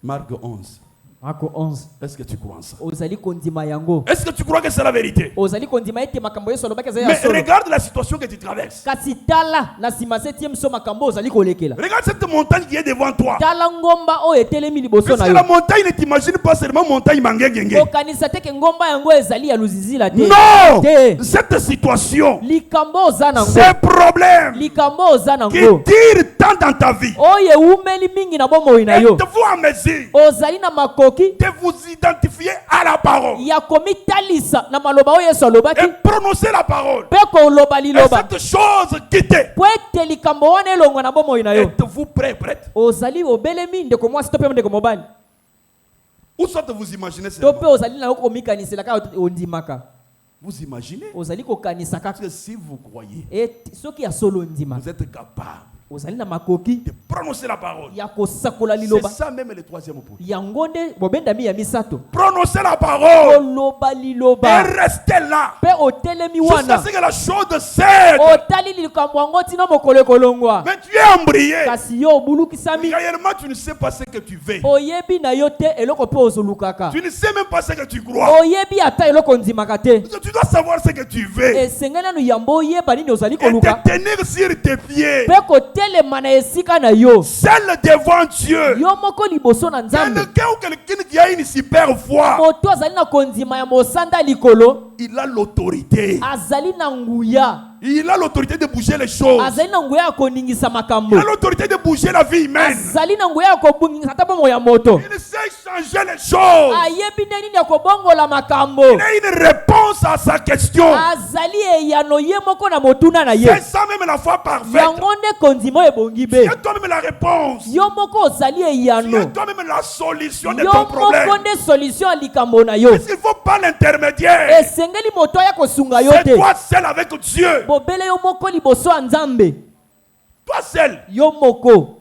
Marc 11. Marko 11. Est-ce que tu crois en ça? Ozali kondima yango. Est-ce que tu crois que c'est la vérité? Ozali kondima ete makambo Yesu alobaki ezali ya Mais solo. regarde la situation que tu traverses. Kasi tala na sima septième saut makambo ozali kolekela. Regarde cette montagne qui est devant toi. Tala ngomba oyo etelemi liboso Parce na que la yo. montagne ne t'imagine pas seulement montagne mangengenge. Okanisa te ke ngomba yango ezali ya luzizila te. Non! Te. Cette situation, Likambo oza nango. ces problèmes Likambo oza qui nango. tirent tant dans ta vie, Oyo ewumeli mingi na bomoi na yo. êtes-vous en mesure Ozali na makoki de vous identifier à la parole ya komitalisa na maloba oyo Yesu alobaki. et prononcer la parole? Pe koloba Et liloba. cette chose quittée, Po ete likambo wana elongwa na bomoi na yo. êtes-vous prêt, prête? Ozali obelemi ndeko mwasi to pe ndeko mobali. Ou soit vous imaginez To seulement. pe ozali na yo komikanisela kaka ondimaka. Vous imaginez? Ozali kokanisa Parce kaka. que si vous croyez, Et soki ya solo ndima. vous êtes capable Ozali na makoki de prononcer la parole. ya kosakola C'est liloba. ça même le troisième point. Yango nde bobendami ya misato. Prononcer la parole Koloba et liloba. rester là Pe otelemi jusqu'à wana. ce que la chose cède. Otali likambo yango tina mokolo ekolongwa. Mais tu es embrayé. Kasi yo obulukisami. Réellement, tu ne sais pas ce que tu veux. Oyebi na yo te eloko pe ozolukaka. Tu ne sais même pas ce que tu crois. Oyebi ata eloko ndimaka te. Tu dois savoir ce que tu veux. Esengeli nanu yambo oyeba nini ozali Et koluka. te tenir sur tes pieds. Pe kotelema na esika na yo. Seul devant Dieu. Yo moko liboso na Nzambe. Quelqu'un ou quelqu'un qui a une super foi, Moto azali na kondima ya mosanda likolo. il a l'autorité. Azali na nguya. Il a l'autorité de bouger les choses. Azali na nguya ya koningisa Il makambo. a l'autorité de bouger la vie humaine. Azali na nguya ya kobungisa ata bomo ya moto. Il sait changer les choses. Ayebi nde nini ya kobongola makambo. Il a une réponse à sa question. Azali eyano ye moko na motuna na ye. C'est ça même la foi parfaite. Yango nde kondima ebongi be. C'est toi-même la réponse. Yo moko ozali eyano. C'est toi-même la solution de Yo ton moko problème. nde solution ya likambo na yo. Parce qu'il ne faut pas l'intermédiaire. Esengeli moto aya kosunga yo C'est te. toi seul avec Dieu. Bobele yo moko liboso ya Nzambe. Toi seul. Yo moko.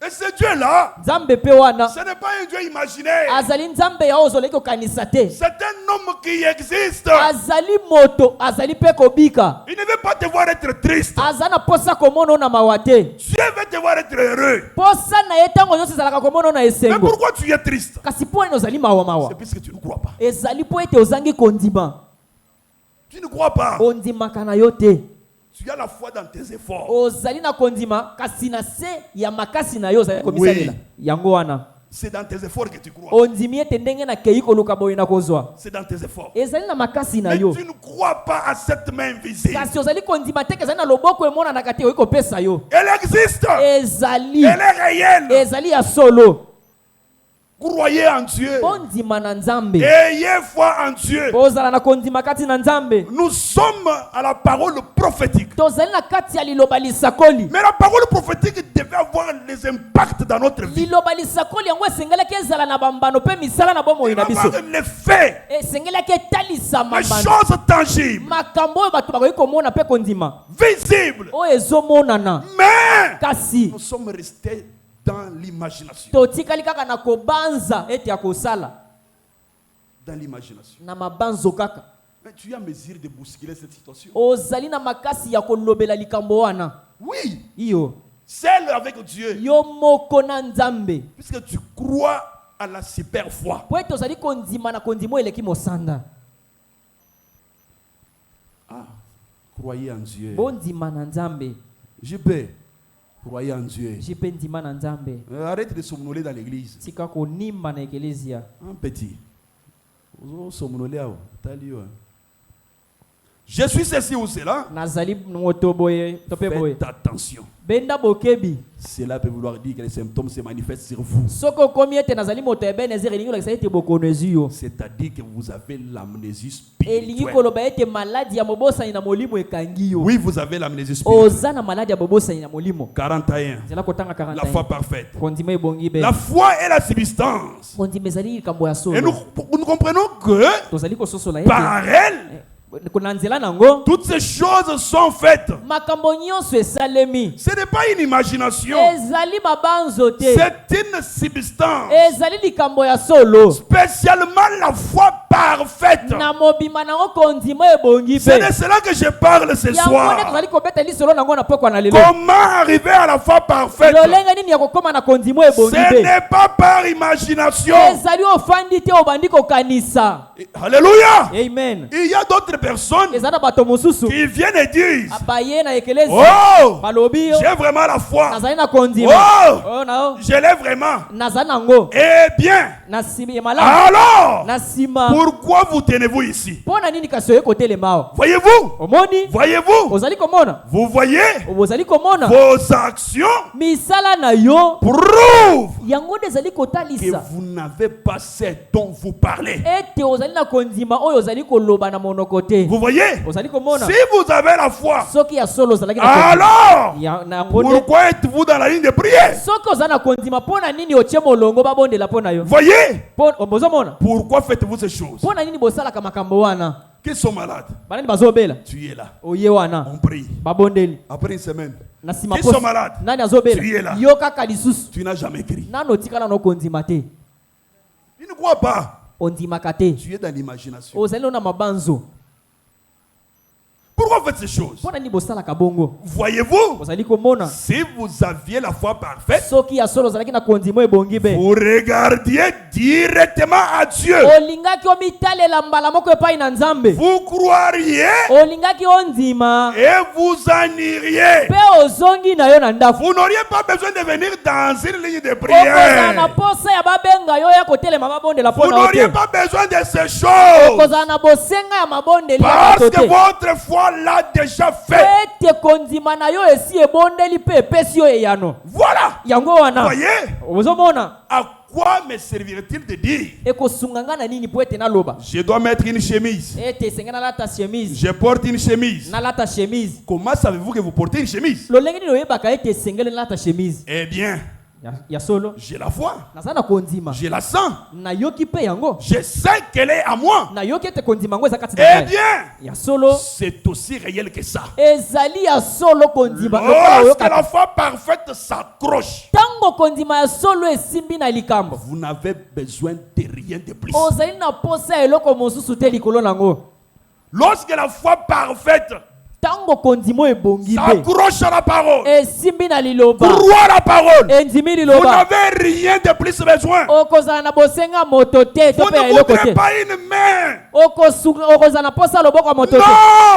Et ce Dieu-là, Nzambe pe wana. ce n'est pas un Dieu imaginaire. Azali Nzambe ya ozoleki kokanisa te. C'est un homme qui existe. Azali moto, azali pe kobika. Il ne veut pas te voir être triste. Azana posa komono na mawate. Dieu veut te voir être heureux. Posa na etango nyonso zalaka komono na esengo. Mais pourquoi tu es triste? Kasi po eno zali mawa mawa. C'est parce que tu ne crois pas. Ezali po ete ozangi kondima. Tu ne crois pas. Ondima kana yote. Tu as la foi dans tes efforts. Ozali na kondima kasi na se ya makasi na yo zali komisalela. Yango wana. C'est dans tes efforts que tu crois. Ondimi ete ndenge na keiko luka boye na kozwa. C'est dans tes efforts. Ezali na makasi na Mais yo. tu ne crois pas à cette main invisible. Kasi ozali kondima te ezali na loboko emona na kate oiko pesa yo. Elle existe. Ezali. Elle est réelle. Ezali ya solo. Croyez en Dieu. Bondima na nzambe. Ayez foi en Dieu. Bozala na kondima kati na nzambe. Nous sommes à la parole prophétique. Tozali na kati ya liloba lisakoli. Mais la parole prophétique devait avoir les impacts dans notre vie. Liloba lisakoli yango esengelaki ezala na bambano pe misala na bomoi na biso. Les faits. Esengelaki etalisa Les mambano. choses tangibles. Makambo oyo bato bakoki komona pe kondima. Visibles. Oyo ezomonana. Mais Kasi nous sommes restés dans l'imagination. totikali kaka na kobanza ete ya kosala. Dans l'imagination. Na mabanzo kaka. Mais tu as mesure de bousculer cette situation. Ozali na makasi ya kolobela likambo wana. Oui. Iyo. Seul avec Dieu. Yo moko na nzambe. Puisque tu crois à la super foi. Po ete ozali kondima na kondimo eleki mosanda. Ah, croyez en Dieu. Bondima na nzambe. Je peux. Croyez en Dieu. Jipe ndima na nzambe. Arrête de somnoler dans l'église. Tika konimba na ekelezia. Un petit. Somnoler. Je suis ceci ou cela. Nazali moto boye, tope boye. Faites attention. Benda bokebi. Cela peut vouloir dire que les symptômes se manifestent sur vous. Soko komi ete nazali moto ebenezer elingi lokisa ete bokonezio. C'est-à-dire que vous avez l'amnésie Elingi spirituelle. koloba ete maladi ya mobosani na molimo ekangi yo. Oui, vous avez l'amnésie spirituelle. Oza na maladi ya bobosani na molimo. 41. Zela kotanga 41. La foi parfaite. Kondima ebongi be. La foi est la substance. Kondima ezali likambo ya solo. Et nous comprenons que Tozali kososola ete. par elle, kuna nzela nango. toutes ces choses sont faites. Makambo nyonso esalemi. Ce n'est pas une imagination. Ezali mabanzo te. C'est une substance. Ezali likambo ya solo. Spécialement la foi parfaite. Na mobima nango kondima ebongi C'est be. de cela que je parle ce Yango soir. tozali kobeta lisolo nango na pokwa na lelo. Comment arriver à la foi parfaite? Lolenge nini ya kokoma na kondimo ebongi Ce be. n'est pas par imagination. Ezali ofandi te obandi kokanisa. Alléluia. Amen. Il y a d'autres personnes Ezana bato mosusu. qui viennent et disent, Abaye na ekelezi. oh, Balobi yo. j'ai vraiment la foi. Nazali na kondima. Oh, Oh na o. je l'ai vraiment. Nazali nango. Eh bien, Na sima ya malamu. alors, Na sima. pourquoi vous tenez-vous ici? Pona nini kasi oye kotelema? Voyez-vous? Omoni? Voyez-vous? Ozali komona? Vous voyez? Ozali komona? Vos actions Misala na yo. prouvent Yango ezali que kotalisa. vous n'avez pas ce dont vous parlez. Ete ozali na kondima oyo ozali koloba na monoko te. Vous voyez? Ozali komona? Si vous avez la foi, Soki ya solo ozalaki na kondima. alors, Ya na ngonde. pourquoi êtes-vous dans la ligne de prière? Soki oza na kondima pona nini otie molongo babondela pona yo? Voyez? Bozomona? Pourquoi faites-vous ces choses? Pona nini bosalaka makambo wana? Qui sont malades? Banani bazobela? Tu es là. Oye wana. On prie. Babondeli. Après une semaine, Na sima qui posi. sont malades? Nani azobela? Tu es là. Yo kaka lisusu. Tu n'as jamais crié. Nano tikala no kondima te. Tu ne crois pas. Ondimaka te. Tu es dans l'imagination. Ozali na mabanzo. Pourquoi faites ces choses? Pona nini bosalaka bongo? Voyez-vous? Ozali komona? Si vous aviez la foi parfaite, Soki ya solo ozalaki na kondima ebongi be. vous regardiez directement à Dieu. Olingaki omitalela mbala moko epai na Nzambe. Vous croiriez Olingaki ondima. et vous en iriez. Pe ozongi na yo na ndafu. Vous n'auriez pas besoin de venir dans une ligne de Okozala na prière. posa ya babenga yo ya kotelema babondela Vous pona n'auriez ote. pas besoin de ces choses. Okozala na bosenga ya mabondeli ya Parce bato que te. votre foi l'a déjà fait. Ete kondima na yo esi ebondeli pe epesi yo eyano. Voilà. Yango wana. Voyez, Ozomona? à quoi me servirait-il de dire? Ekosunganga na nini po ete naloba? Je dois mettre une chemise. Ete esenga nalata chemise. Je porte une chemise. Nalata chemise. Comment savez-vous que vous portez une chemise? Lolenge nini oyebaka ete esengeli nalata chemise? Eh bien, Ya solo. j'ai la foi. Naza na kondima. Je la sens. Nayoki pe yango. Je sais qu'elle est à moi. Nayoki ete kondima yango eza kati na Eh ngai. bien, Ya solo. c'est aussi réel que ça. Ezali ya solo kondima. Lorsque la foi parfaite s'accroche, Tango tango kondima ya solo esimbi na likambo vous n'avez besoin de rien de plus. ozali na posa eloko mosusu te likolo nango. Lorsque la foi parfaite tango kondima ebongi be s'accroche à la parole, esimbi na liloba croit à la parole, endimi vous liloba n'avez rien de plus besoin. okozala na bosenga moto te to Vous pe ne eloko voudrez te pas une main. okozala na posa loboko ya moto Non,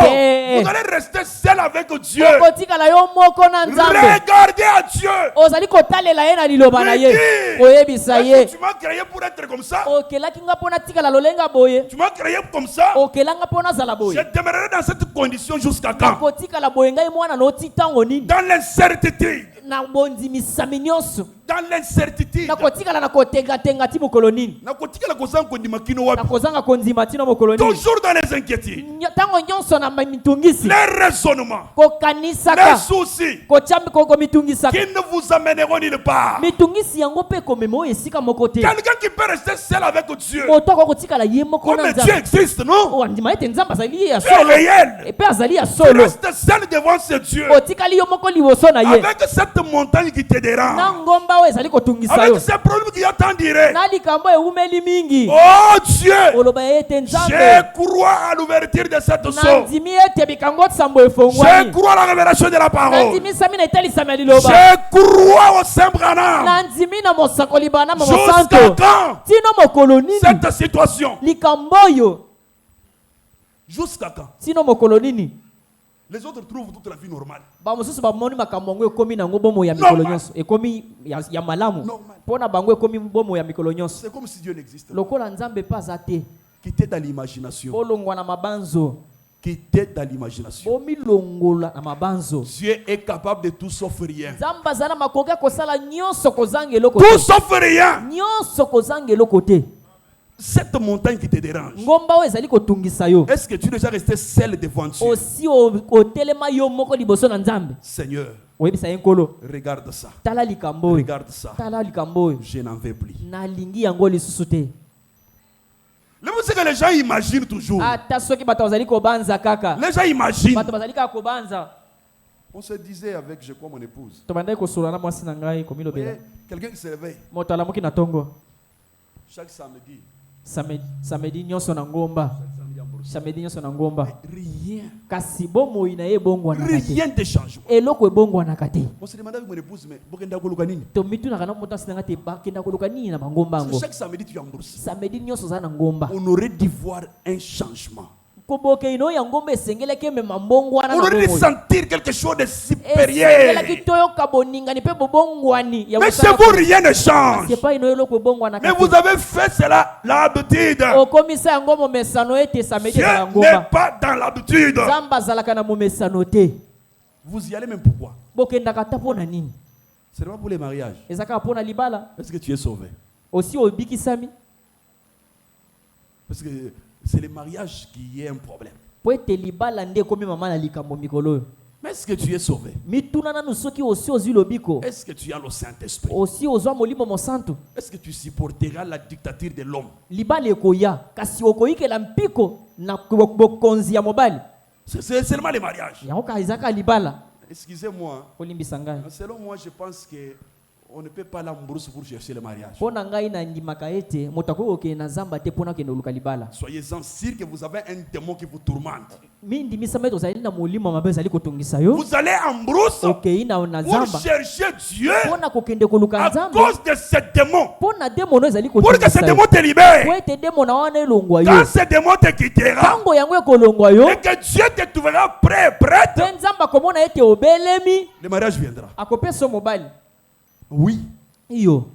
te vous allez rester seul avec Dieu. okotikala yo moko na nzambe Regardez à Dieu. ozali kotalela ye na liloba na ye Mais oyebisa ye tu m'as créé pour être comme ça. okelaki nga mpo natikala lolenga boye Tu m'as créé comme ça. okelanga mpo nazala Je boye demeurerai dans cette condition jusqu'à quand? nakotikala boye ngai mwana na oti ntango nini Dans l'incertitude. na bondimisami nyonso Dans l'incertitude. nakotikala na kotengatenga ti mokolo nini Nakotikala kozanga kondima kino wapi? nakozanga kondima tino mokolo nini Toujours dans les inquiétudes. ntango nyonso na mitungisi Les raisonnements. kokanisaka Les soucis. komitungisaka Qui ne vous amèneront nulle part. mitungisi yango mpe ekomema oyo esika moko te Quelqu'un qui peut rester seul avec Dieu. moto akoki kotikala ye moko Oh, na mais Dieu nzambe existe, non? wandima ete nzambe azali ya Dieu est solo réel. epe azali ya Tu solo restes seul devant ce Dieu. otikali yo moko liboso na ye Avec cette montagne qui te dérange. na ngomba oyo ezali kotungisa yo Avec ces problèmes qui attendiraient. na likambo ewumeli mingi Oh Dieu. oloba ye ete nzambe Je crois à l'ouverture de cette na source. ndimi ete bikango tisambo Je efongwani crois à la révélation de la na parole. ndimi sami na etalisami ya liloba Je crois au Saint Branham. na ndimi na mosakoli banama Jusqu'à mosanto quand tino mokolo nini cette situation? likambo oyo Jusqu'à quand? tino mokolo nini Les autres trouvent toute la vie normale. bamosusu bamoni makambo yango ekomi nango bomo ya mikolo Normal. nyonso ekomi ya malamu Normal. mpo na bango ekomi bomo ya mikolo nyonso C'est comme si Dieu n'existe pas. lokola nzambe mpe aza te Quittez dans l'imagination. bolongwa na mabanzo Quittez dans l'imagination. bomilongola na mabanzo Dieu est capable de tout sauf rien. nzambe aza na makoki ya kosala nyonso kozanga eloko Tout te sauf rien. nyonso kozanga eloko te Cette montagne qui te dérange. ngomba oyo ezali kotungisa yo Est-ce que tu es déjà resté seul devant Dieu? osi otelema yo moko liboso na nzambe Seigneur, oyebisa ye nkolo regarde ça. tala likambo oyo Regarde ça. tala likambo oyo Je n'en veux plus. nalingi yango lisusu te Le c'est que les gens imaginent toujours. ata soki bato bazali kobanza kaka Les gens imaginent. bato bazali kaka kobanza On se disait avec, je crois, mon épouse. tobandaki kosola na mwasi na ngai Vous komilobela voyez, quelqu'un qui se réveille moto alamuki na ntongo chaque samedi. samedi nyonso na ngomba Chaque samedi en Bruxelles. samedi nyonso na ngomba Rien. kasi bomoi na ye ebongwanaka te Rien de changement. eloko ebongwanaka te On se demandait avec mon épouse, mais Bokenda Kolukanini. tomitunaka na moto asinanga te bakenda koluka nini na bangomba Parce que yango chaque samedi, tu es en Bruxelles. samedi nyonso oza na ngomba On aurait dû voir un changement. kobokei no ya ngomba esengelaki emema mbongwana On na aurait dû bomoi. sentir quelque chose de supérieur. esengelaki toyoka boningani mpe bobongwani ya Mais chez mosala vous, rien ne change. epai no eloko ebongwanaka Mais vous avez fait cela l'habitude. okomisa yango momesano ete samedi Dieu ezala n'est ngomba pas dans l'habitude. nzambe azalaka na momesano te Vous y allez même pourquoi? bokendaka ata mpo na nini C'est vraiment pour les mariages. eza kaka mpo na libala Est-ce que tu es sauvé? osi obikisami Parce que c'est le mariage qui est un problème. po ete libala nde ekomi mama na likambo mikolo oyo Mais est-ce que tu es sauvé? mituna nanu soki osi ozwi lobiko Est-ce que tu as le Saint-Esprit? osi ozwa molimo mosantu Est-ce que tu supporteras la dictature de l'homme? libala ekoya kasi okoyikela mpiko na bokonzi ya mobali C'est seulement le mariage. yango kaka eza kaka libala Excusez-moi. olimbisa ngai Selon moi, je pense que on ne peut pas aller en brousse pour chercher le mariage. mpo na ngai nandimaka ete moto akoki kokende na zamba te mpo na kokende koluka libala Soyez-en sûrs que vous avez un démon qui vous tourmente. mindimisa mpe tozali na molimo mabe ezali kotungisa yo Vous allez en brousse okei na pour zamba chercher Dieu mpo na kokende koluka à nzambe cause de ce démon. mpo na demono ezali Pour que ce kotungisa yo démon te po libère. ete demona wana elongwa yo Quand ce démon te quittera ntango yango ekolongwa yo et que Dieu te trouvera prêt, prête, mpe nzambe akomona ete obelemi le mariage viendra. akopesa yo mobali Oui. iyo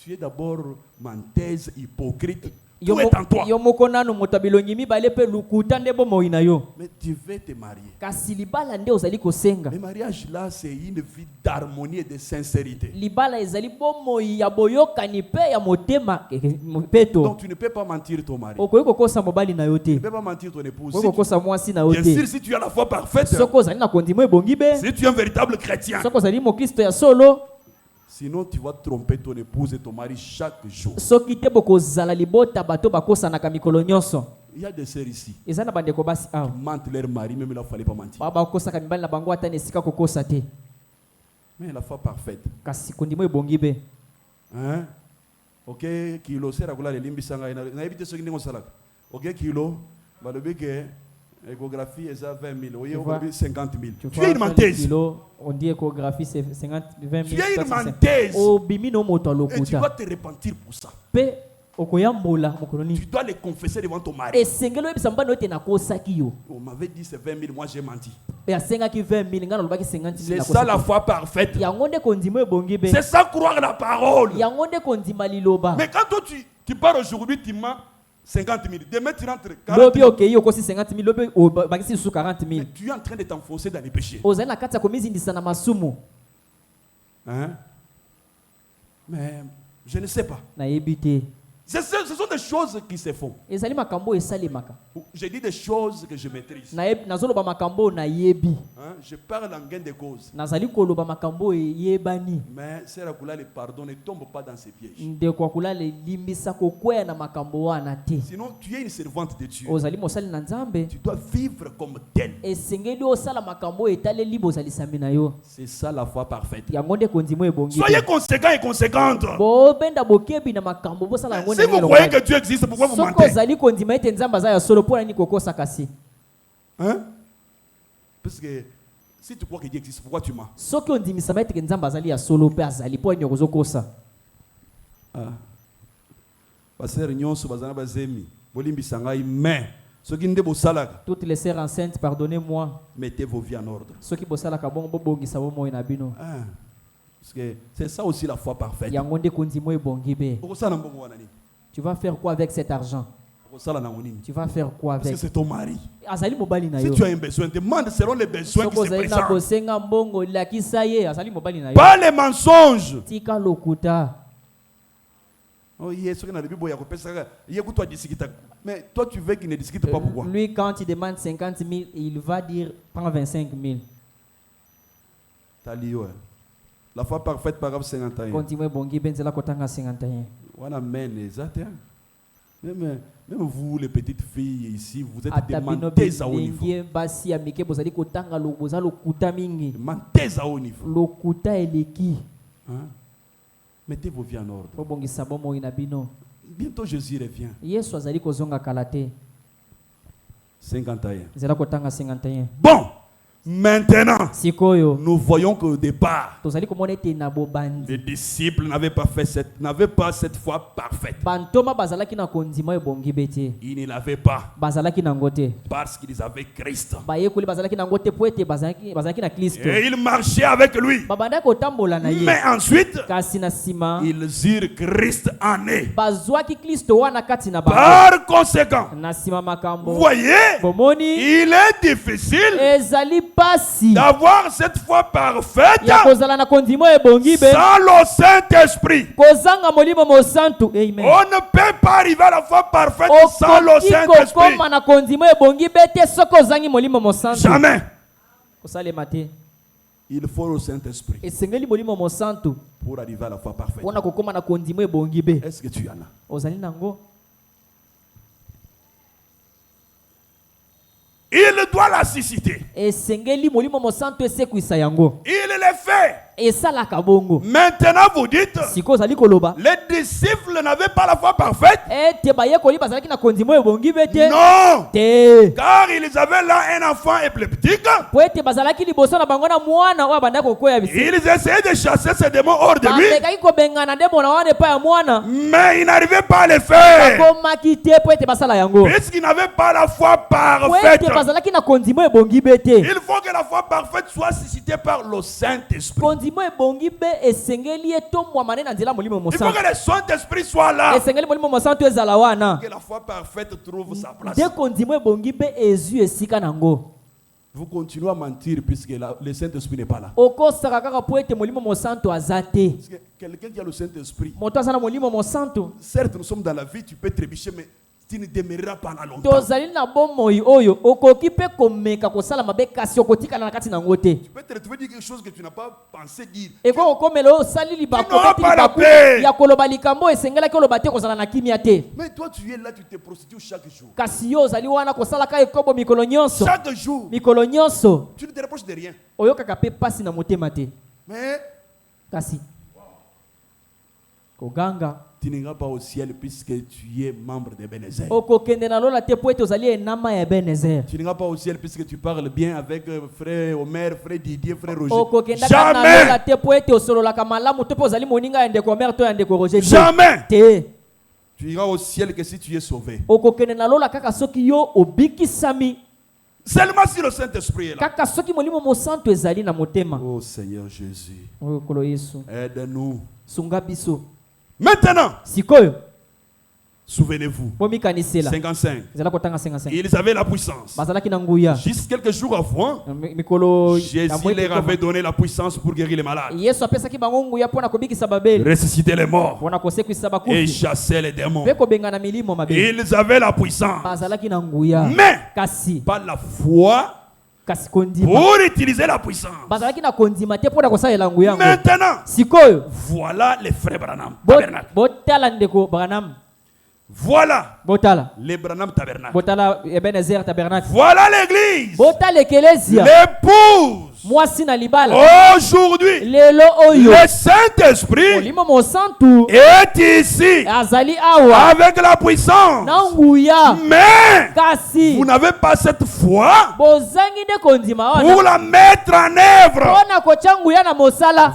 Tu es d'abord menteuse, hypocrite. yo Tout est en toi. yo moko nano moto ya bilongi mibale mpe lukuta nde bomoi na yo Mais tu veux te marier. kasi libala nde ozali kosenga Le mariage là, c'est une vie d'harmonie et de sincérité. libala ezali bomoi ya boyokani mpe ya motema peto Donc tu ne peux pas mentir ton mari. Tu okoki kokosa mobali na yo te ne peux pas mentir ton épouse. okoki kokosa mwasi na yo Bien sûr, te si tu as la foi parfaite, soki ozali na kondimo ebongi be si tu es un véritable chrétien, soki ozali mokristo ya solo sinon tu vas tromper ton épouse et ton mari chaque jour. soki te bokozala libota bato bakosanaka mikolo nyonso Il y a des sœurs ici eza na bandeko basi awa qui mentent leur mari, même il ne fallait pas mentir. bakosaka mibali na bango ata na esika kokosa te Mais la foi parfaite. Kasi kondimo ebongi be. Hein? Ok, kilo sera kula limbisanga na ebite soki ndingo salaka. Ok, kilo balobi ke échographie est à 20 000, oui, on 50 000. Tu es une menteuse. On dit échographie c'est 20 000. Tu es une menteuse. Et tu dois te repentir pour ça. Tu dois le confesser devant ton mari. On m'avait dit c'est 20 000, moi j'ai menti. C'est ça la foi parfaite. C'est ça croire la parole. Mais quand toi tu pars aujourd'hui, tu mens 50 000. Demain tu rentres 40 000. Mais tu es en train de t'enfoncer dans les péchés. Hein? Mais je ne sais pas. Ce sont des choses qui se font. Je dis des choses que je maîtrise. Hein? Je parle en gain de cause. Mais Sérakoula, le pardon ne tombe pas dans ses pièges. Sinon, tu es une servante de Dieu. Tu dois vivre comme tel. C'est ça la foi parfaite. Soyez conséquents et conséquentes. Si vous croyez que Dieu existe, pourquoi vous mentez? Hein? Parce que si tu crois que Dieu existe, pourquoi tu mens? Toutes les sœurs enceintes, pardonnez-moi. Mettez vos vies en ordre. C'est ça aussi la foi parfaite. Tu vas faire quoi avec cet argent? Tu vas faire quoi avec? Parce que c'est ton mari. Si tu as un besoin, demande selon les besoins qui se présentent. Pas les mensonges. Mais toi tu veux qu'il ne discute pas, pourquoi? Lui, quand il demande 50 000, il va dire prends 25 000. La foi parfaite, paragraphe 51. Continue bongi benzela kotanga 51. Voilà, même vous, les petites filles ici, vous êtes des menteuses à haut niveau. Menteuses à haut niveau. Hein? Mettez vos vies en ordre. Bientôt Jésus revient. 51. Bon. Maintenant, nous voyons qu'au départ, les disciples n'avaient pas cette foi parfaite. Ils ne l'avaient pas parce qu'ils avaient Christ. Et ils marchaient avec lui. Mais ensuite, ils eurent Christ en eux. Par conséquent, vous voyez, il est difficile d'avoir cette foi parfaite sans le Saint-Esprit. On ne peut pas arriver à la foi parfaite sans le Saint-Esprit. Jamais. Il faut le Saint-Esprit pour arriver à la foi parfaite. Est-ce que tu en as? Il doit la susciter. Il le fait. Maintenant vous dites, les disciples n'avaient pas la foi parfaite. Non. Car ils avaient là un enfant épileptique. Ils essayaient de chasser ces démons hors de lui. Mais ils n'arrivaient pas à le faire. Puisqu'ils n'avaient pas la foi parfaite. Il faut que la foi parfaite soit suscitée par le Saint-Esprit. Il faut que le Saint-Esprit soit là. Que la foi parfaite trouve sa place. Vous continuez à mentir puisque le Saint-Esprit n'est pas là. Quelqu'un qui a le Saint-Esprit, certes nous sommes dans la vie, tu peux trébucher, mais tu ne demeureras pas dans longtemps. Tu peux te retrouver dire quelque chose que tu n'as pas pensé dire. Tu n'auras pas la paix. Mais toi tu es là, tu te prostitues chaque jour. Chaque jour. Tu ne te reproches de rien. Mais kasi koganga tu n'iras pas au ciel puisque tu es membre d'Ebenezer. okokende na lola te po ete ozali enama ya Ebenezer. Tu n'iras pas au ciel puisque tu parles bien avec frère Omer, frère Didier, frère Roger. okokenda na lola te po ete osololaka malamu to po ozali moninga ya ndeko Omer to ya ndeko Roger. Jamais. Te. Tu iras au ciel que si tu es sauvé. okokende na lola kaka soki yo obikisami. Seulement si le Saint-Esprit est là. Kaka soki molimo mo santo ezali na motema. Oh Seigneur Jésus. Okolo Yesu. Aide-nous. Sunga biso. Maintenant, sikoyo souvenez-vous, 55. Ils avaient la puissance. Juste quelques jours avant, Jésus leur avait donné la puissance pour guérir les malades, ressusciter les morts et chasser les démons. Ils avaient la puissance, mais pas la foi pour utiliser la puissance. Maintenant, voilà les frères Branham. Voilà les Branham tabernacle. Voilà l'église. L'épouse. Aujourd'hui, le Saint-Esprit est ici avec la puissance. Mais vous n'avez pas cette foi pour la mettre en œuvre.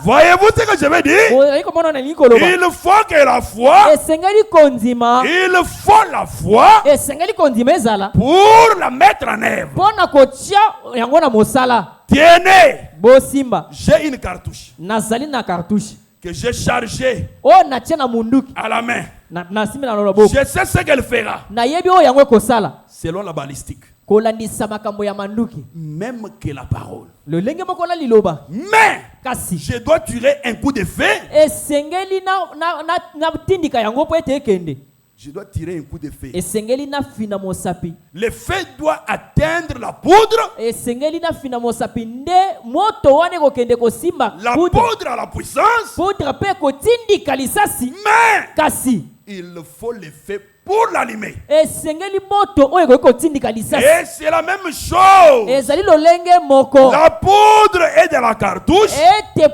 Voyez-vous ce que je veux dire? Il faut que la foi, il faut la foi pour la mettre en œuvre. Tenez, j'ai une cartouche que j'ai chargée à la main. Je sais ce qu'elle fera selon la balistique. Même que la parole. Mais je dois tirer un coup de feu. Je dois tirer un coup de feu. Le feu doit atteindre la poudre. La poudre a la puissance. Mais il faut le feu pour l'allumer. Et c'est la même chose. La poudre est dans la cartouche. Mais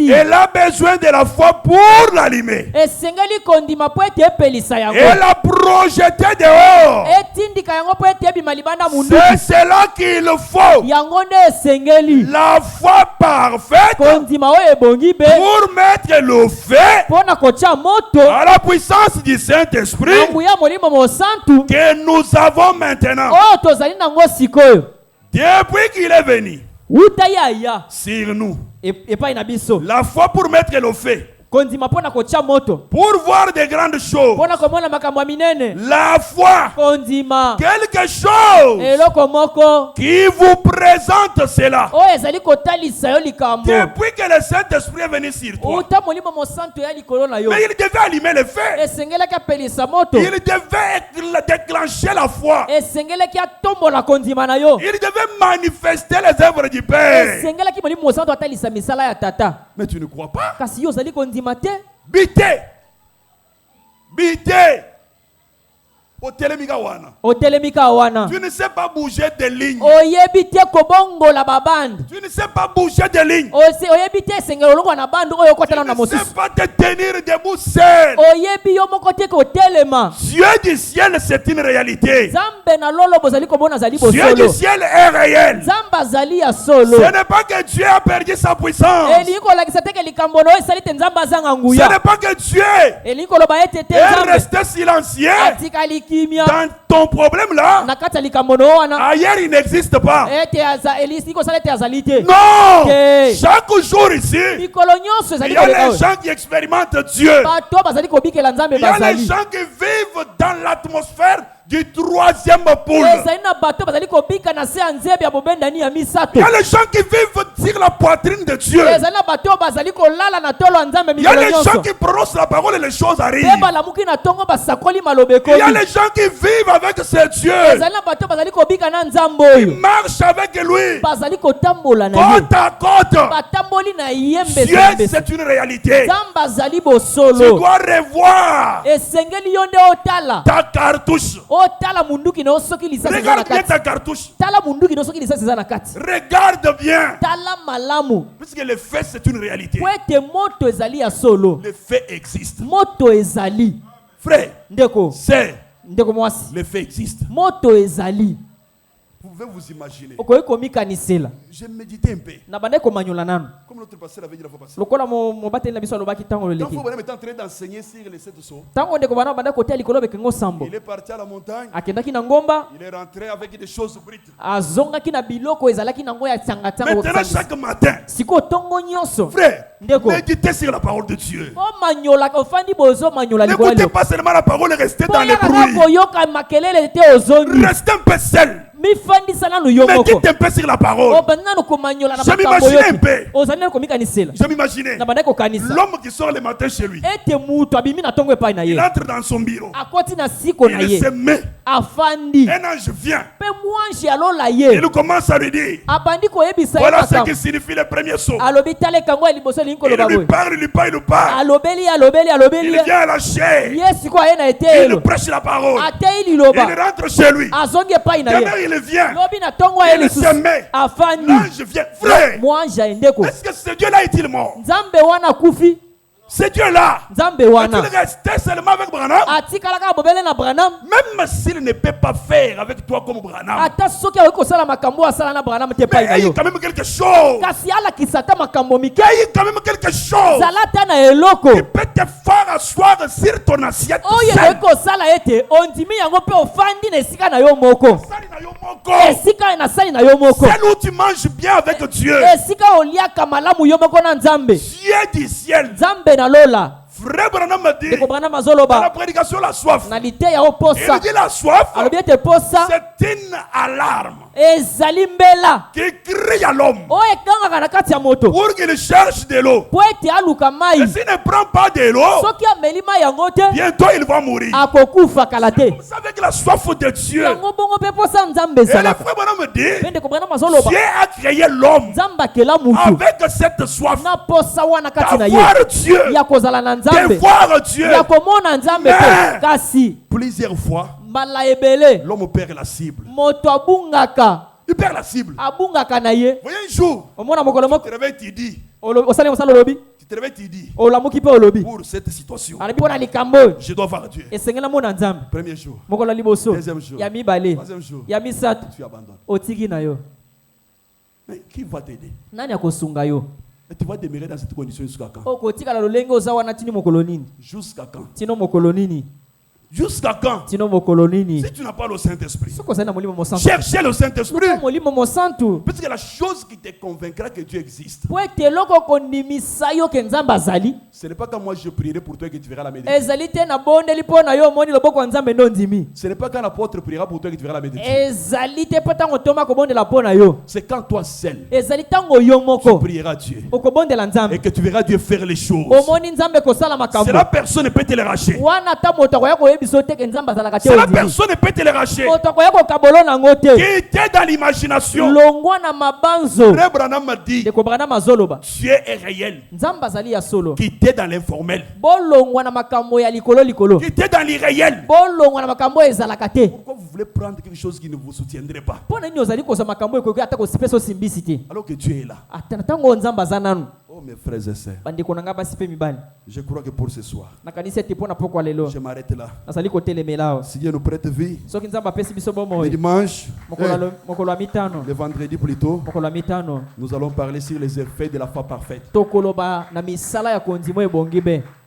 elle a besoin de la foi pour l'allumer. Elle a projeté dehors. C'est cela qu'il faut. La foi parfaite pour mettre le feu à la puissance du Saint-Esprit que nous avons maintenant. Depuis qu'il est venu sur nous, la foi pour mettre le feu, pour voir de grandes choses, la foi, quelque chose qui vous présente cela. Depuis que le Saint-Esprit est venu sur toi, mais il devait allumer le feu. Il devait déclencher la foi. Il devait manifester les œuvres du Père. Mais tu ne crois pas? Bité. Tu ne sais pas bouger des lignes. Tu ne sais pas bouger des lignes. Tu ne sais pas te tenir debout seul. Dieu du ciel, c'est une réalité. Dieu du ciel est réel. Ce n'est pas que Dieu a perdu sa puissance. Ce n'est pas que Dieu est resté silencieux. Dans ton problème là, ailleurs il n'existe pas. Non, chaque jour ici, il y a les gens qui expérimentent Dieu. Il y a les gens qui vivent dans l'atmosphère du troisième pôle. Il y a les gens qui vivent sur la poitrine de Dieu. Il y a les gens qui prononcent la parole et les choses arrivent. Il y a les gens qui vivent avec ce Dieu. Ils marchent avec lui. Côte à côte. Dieu, c'est une réalité. Tu dois revoir ta cartouche. Regarde bien ta cartouche. Regarde bien. Puisque le fait, c'est une réalité. Le fait existe. Frère, c'est le fait existe. Vous pouvez vous imaginer. J'ai médité un peu. Comme notre pasteur avait dit la fois passée. Quand vous est en train d'enseigner sur les 7 sceaux, il est parti à la montagne. Il est rentré avec des choses brites. Maintenant, chaque matin, frère, méditez sur la parole de Dieu. N'écoutez pas seulement la parole et restez dans les bruits. Restez un peu seul. Méditez un peu sur la parole. Je m'imagine un peu. Je m'imaginais l'homme qui sort le matin chez lui. Il entre dans son bureau. Il se met. Un ange vient. Il commence à lui dire, voilà ce qui signifie le premier saut. Il lui parle. Il vient à la chair. Il prêche la parole. Il rentre chez lui. Demain il vient. Il se met. L'ange vient. Frère, est-ce que ce Dieu-là est-il mort? Ce Dieu-là, est-il resté seulement avec Branham? Même s'il ne peut pas faire avec toi comme Branham, mais il y a quand même quelque chose. Il y a quand même quelque chose qui peut te faire asseoir sur ton assiette. Celle où tu manges bien avec Dieu. Dieu du ciel. Frère Branham m'a dit dans la prédication la soif. Il dit la soif, c'est une alarme qui crie à l'homme pour qu'il cherche de l'eau. Et s'il ne prend pas de l'eau, bientôt il va mourir. Vous savez que la soif de Dieu. Et le frère Branham me dit, Dieu a créé l'homme avec cette soif d'avoir Dieu. De voir Dieu. Mais plusieurs fois, l'homme perd la cible. Il perd la cible. Voyez un jour, tu te réveilles, tu dis. Tu te réveilles, tu dis. Pour cette situation, je dois voir Dieu. Premier jour. Deuxième jour. Troisième jour. Tu abandonnes. Mais qui va t'aider? Et tu vas demeurer dans cette condition jusqu'à quand? Jusqu'à quand? Jusqu'à quand? Si tu n'as pas le Saint-Esprit, cherchez le Saint-Esprit. Puisque la chose qui te convaincra que Dieu existe, ce n'est pas quand moi je prierai pour toi que tu verras la médecine. Ce n'est pas quand l'apôtre priera pour toi que tu verras la médecine. C'est quand toi seul tu prieras Dieu et que tu verras Dieu faire les choses. Cela personne ne peut te le racher. Cela personne ne peut te le racher. Qui était dans l'imagination. Frère Branham m'a dit, Dieu est réel. Qui était dans l'informel. Qui était dans l'irréel. Pourquoi vous voulez prendre quelque chose qui ne vous soutiendrait pas? Alors que Dieu est là. Oh mes frères et sœurs, je crois que pour ce soir, je m'arrête là. Si Dieu nous prête vie, le dimanche, le vendredi plutôt, nous allons parler sur les effets de la foi parfaite.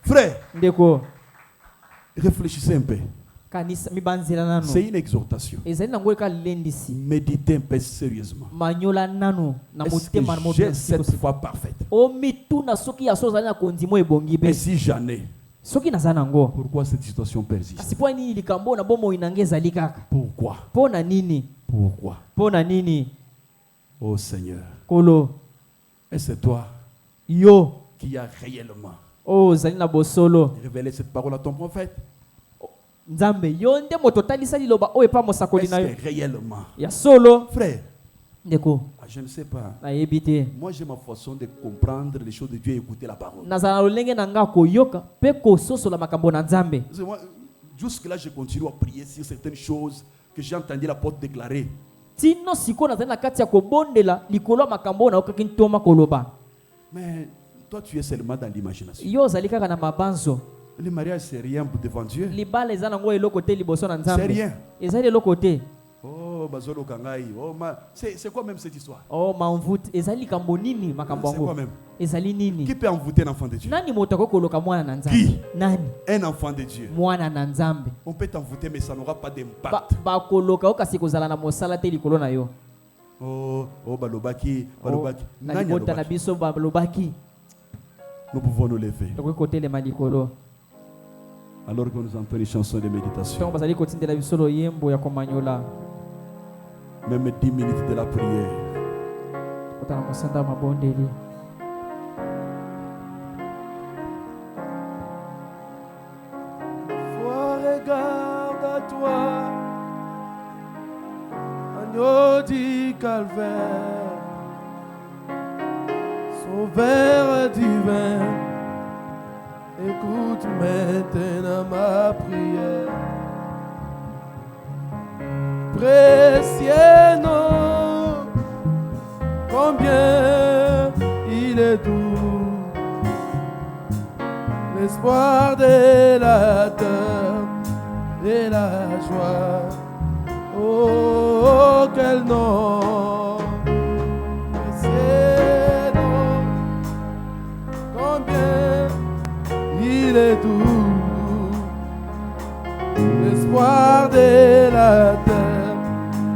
Frère, réfléchissez un peu. C'est une exhortation. Méditez un peu sérieusement. Est-ce que j'ai cette foi parfaite? Et si j'en ai, pourquoi cette situation persiste? Pourquoi? Pourquoi? Oh Seigneur, et c'est toi qui as réellement révélé cette parole à ton prophète. Est-ce que réellement, frère, je ne sais pas. Moi j'ai ma façon de comprendre les choses de Dieu et écouter la parole. Moi, Jusque-là, je continue à prier sur certaines choses que j'ai entendu l'apôtre déclarer. Mais toi, tu es seulement dans l'imagination. Le mariage, c'est rien devant Dieu. C'est rien. Oh, c'est quoi même cette histoire? Oh, c'est quoi même? Qui peut envoûter un enfant de Dieu? Qui? Un enfant de Dieu. On peut t'envoûter, mais ça n'aura pas d'impact. Oh, balobaki. Nous pouvons nous lever. Alors que nous entendons les chansons de méditation. Même 10 minutes de la prière. Vois, regarde à toi, agneau du calvaire, sauveur divin. Écoute maintenant ma prière. Précieux nom, combien il est doux, l'espoir de la terre et la joie. Oh, quel nom, précieux nom, combien il est doux, l'espoir de la terre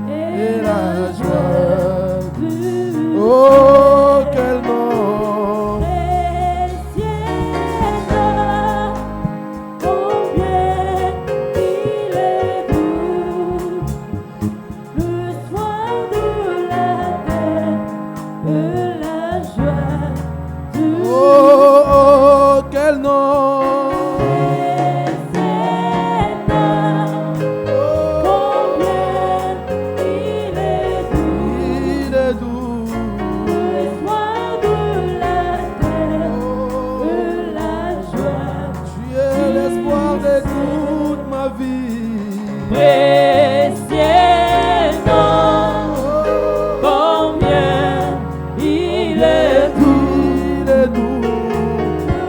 et la joie. Oh, quel nom, combien il est doux, l'espoir de la terre et la joie. Oh, quel nom.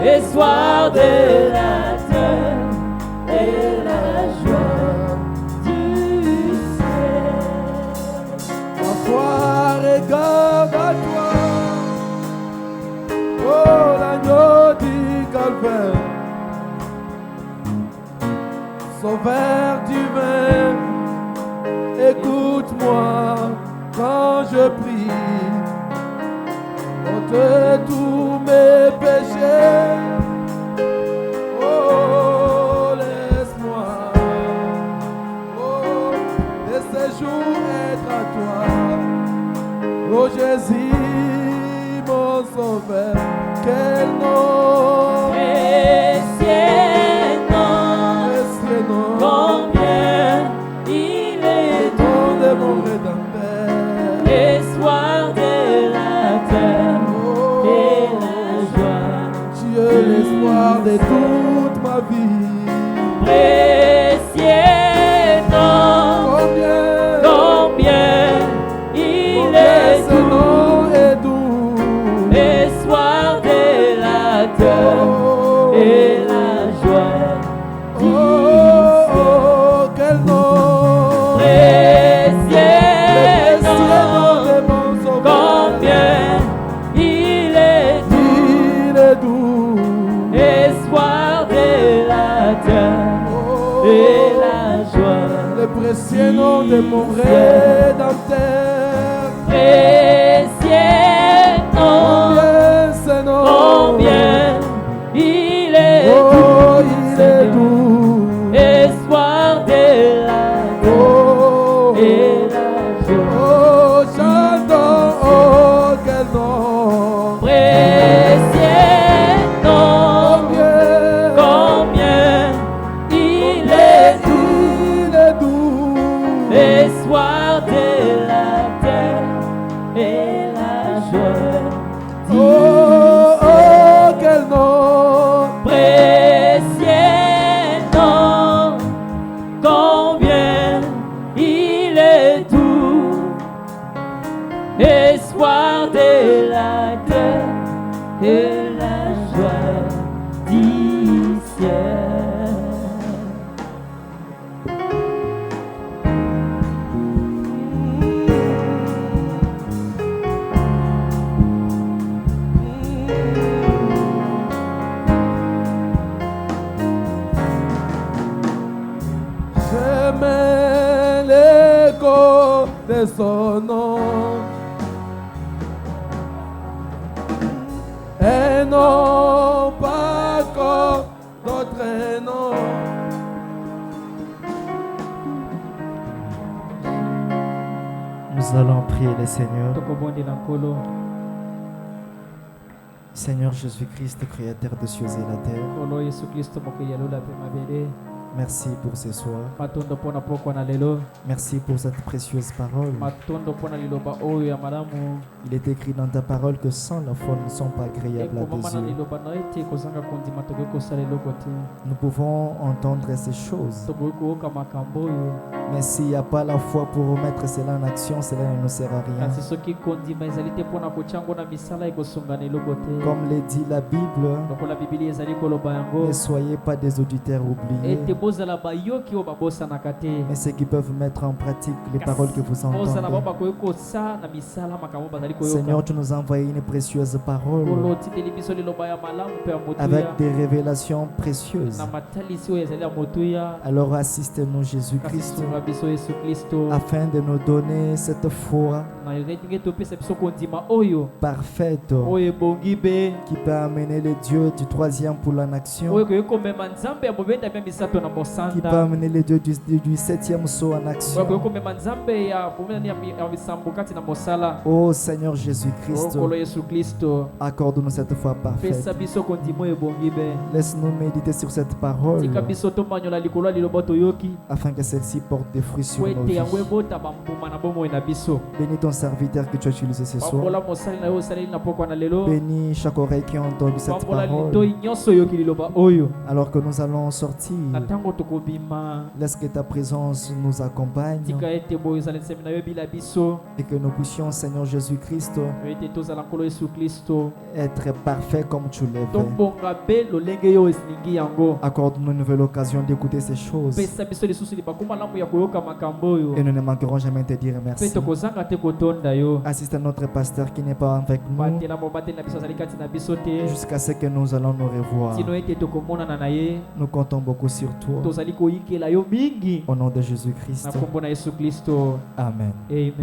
Espoir de la terre et la joie du ciel. Ma foi regarde à toi, oh l'agneau du calvaire, sauveur divin, écoute-moi quand je prie, ôte tous mes péchés. Oh, laisse-moi, oh, de ces jours être à toi. Oh Jésus, mon sauveur, quel nom, précieux nom, combien il est doux de mon Rédempteur, l'espoir de la terre. L'espoir de toute ma vie. Précieux nom, combien il est doux, l'espoir de la terre et la joie du oh, quel nom, précieux nom, combien il est doux, espoir de la terre et la joie. Le précieux nom de mon Rédempteur. Précieux nom, combien il est doux, espoir de la terre et la joie. Oh, chantons, oh, quel nom, précieux nom, combien il est doux, l'espoir de la terre et la et la joie du ciel. J'aime l'écho de son nom et non pas comme d'autres noms. Nous allons prier le Seigneur. Seigneur Jésus-Christ, Créateur des cieux et la terre, merci pour ce soir. Merci pour cette précieuse parole. Il est écrit dans ta parole que sans la foi, nous ne sommes pas agréables à tes yeux. Nous pouvons entendre ces choses, mais s'il n'y a pas la foi pour remettre cela en action, cela ne nous sert à rien. Comme le dit la Bible, ne soyez pas des auditeurs oubliés, mais ceux qui peuvent mettre en pratique les paroles que vous entendez. Seigneur, tu nous as envoyé une précieuse parole avec des révélations précieuses. Alors assiste-nous, Jésus-Christ, afin de nous donner cette foi parfaite qui peut amener le Dieu du troisième pour la nation, qui peut amener le Dieu du septième saut en action. Oh Seigneur Jésus-Christ, accorde-nous cette foi parfaite. Laisse-nous méditer sur cette parole afin que celle-ci porte des fruits sur nos vies. Bénis ton serviteur que tu as utilisé ce soir. Bénis chaque oreille qui a entendu cette parole. Alors que nous allons sortir, laisse que ta présence nous accompagne et que nous puissions, Seigneur Jésus-Christ, être parfaits comme tu l'es fait. Accorde-nous une nouvelle occasion d'écouter ces choses et nous ne manquerons jamais de te dire merci. Assiste à notre pasteur qui n'est pas avec nous jusqu'à ce que nous allons nous revoir. Nous comptons beaucoup sur toi. Au nom de Jésus-Christ. Amen. Amen.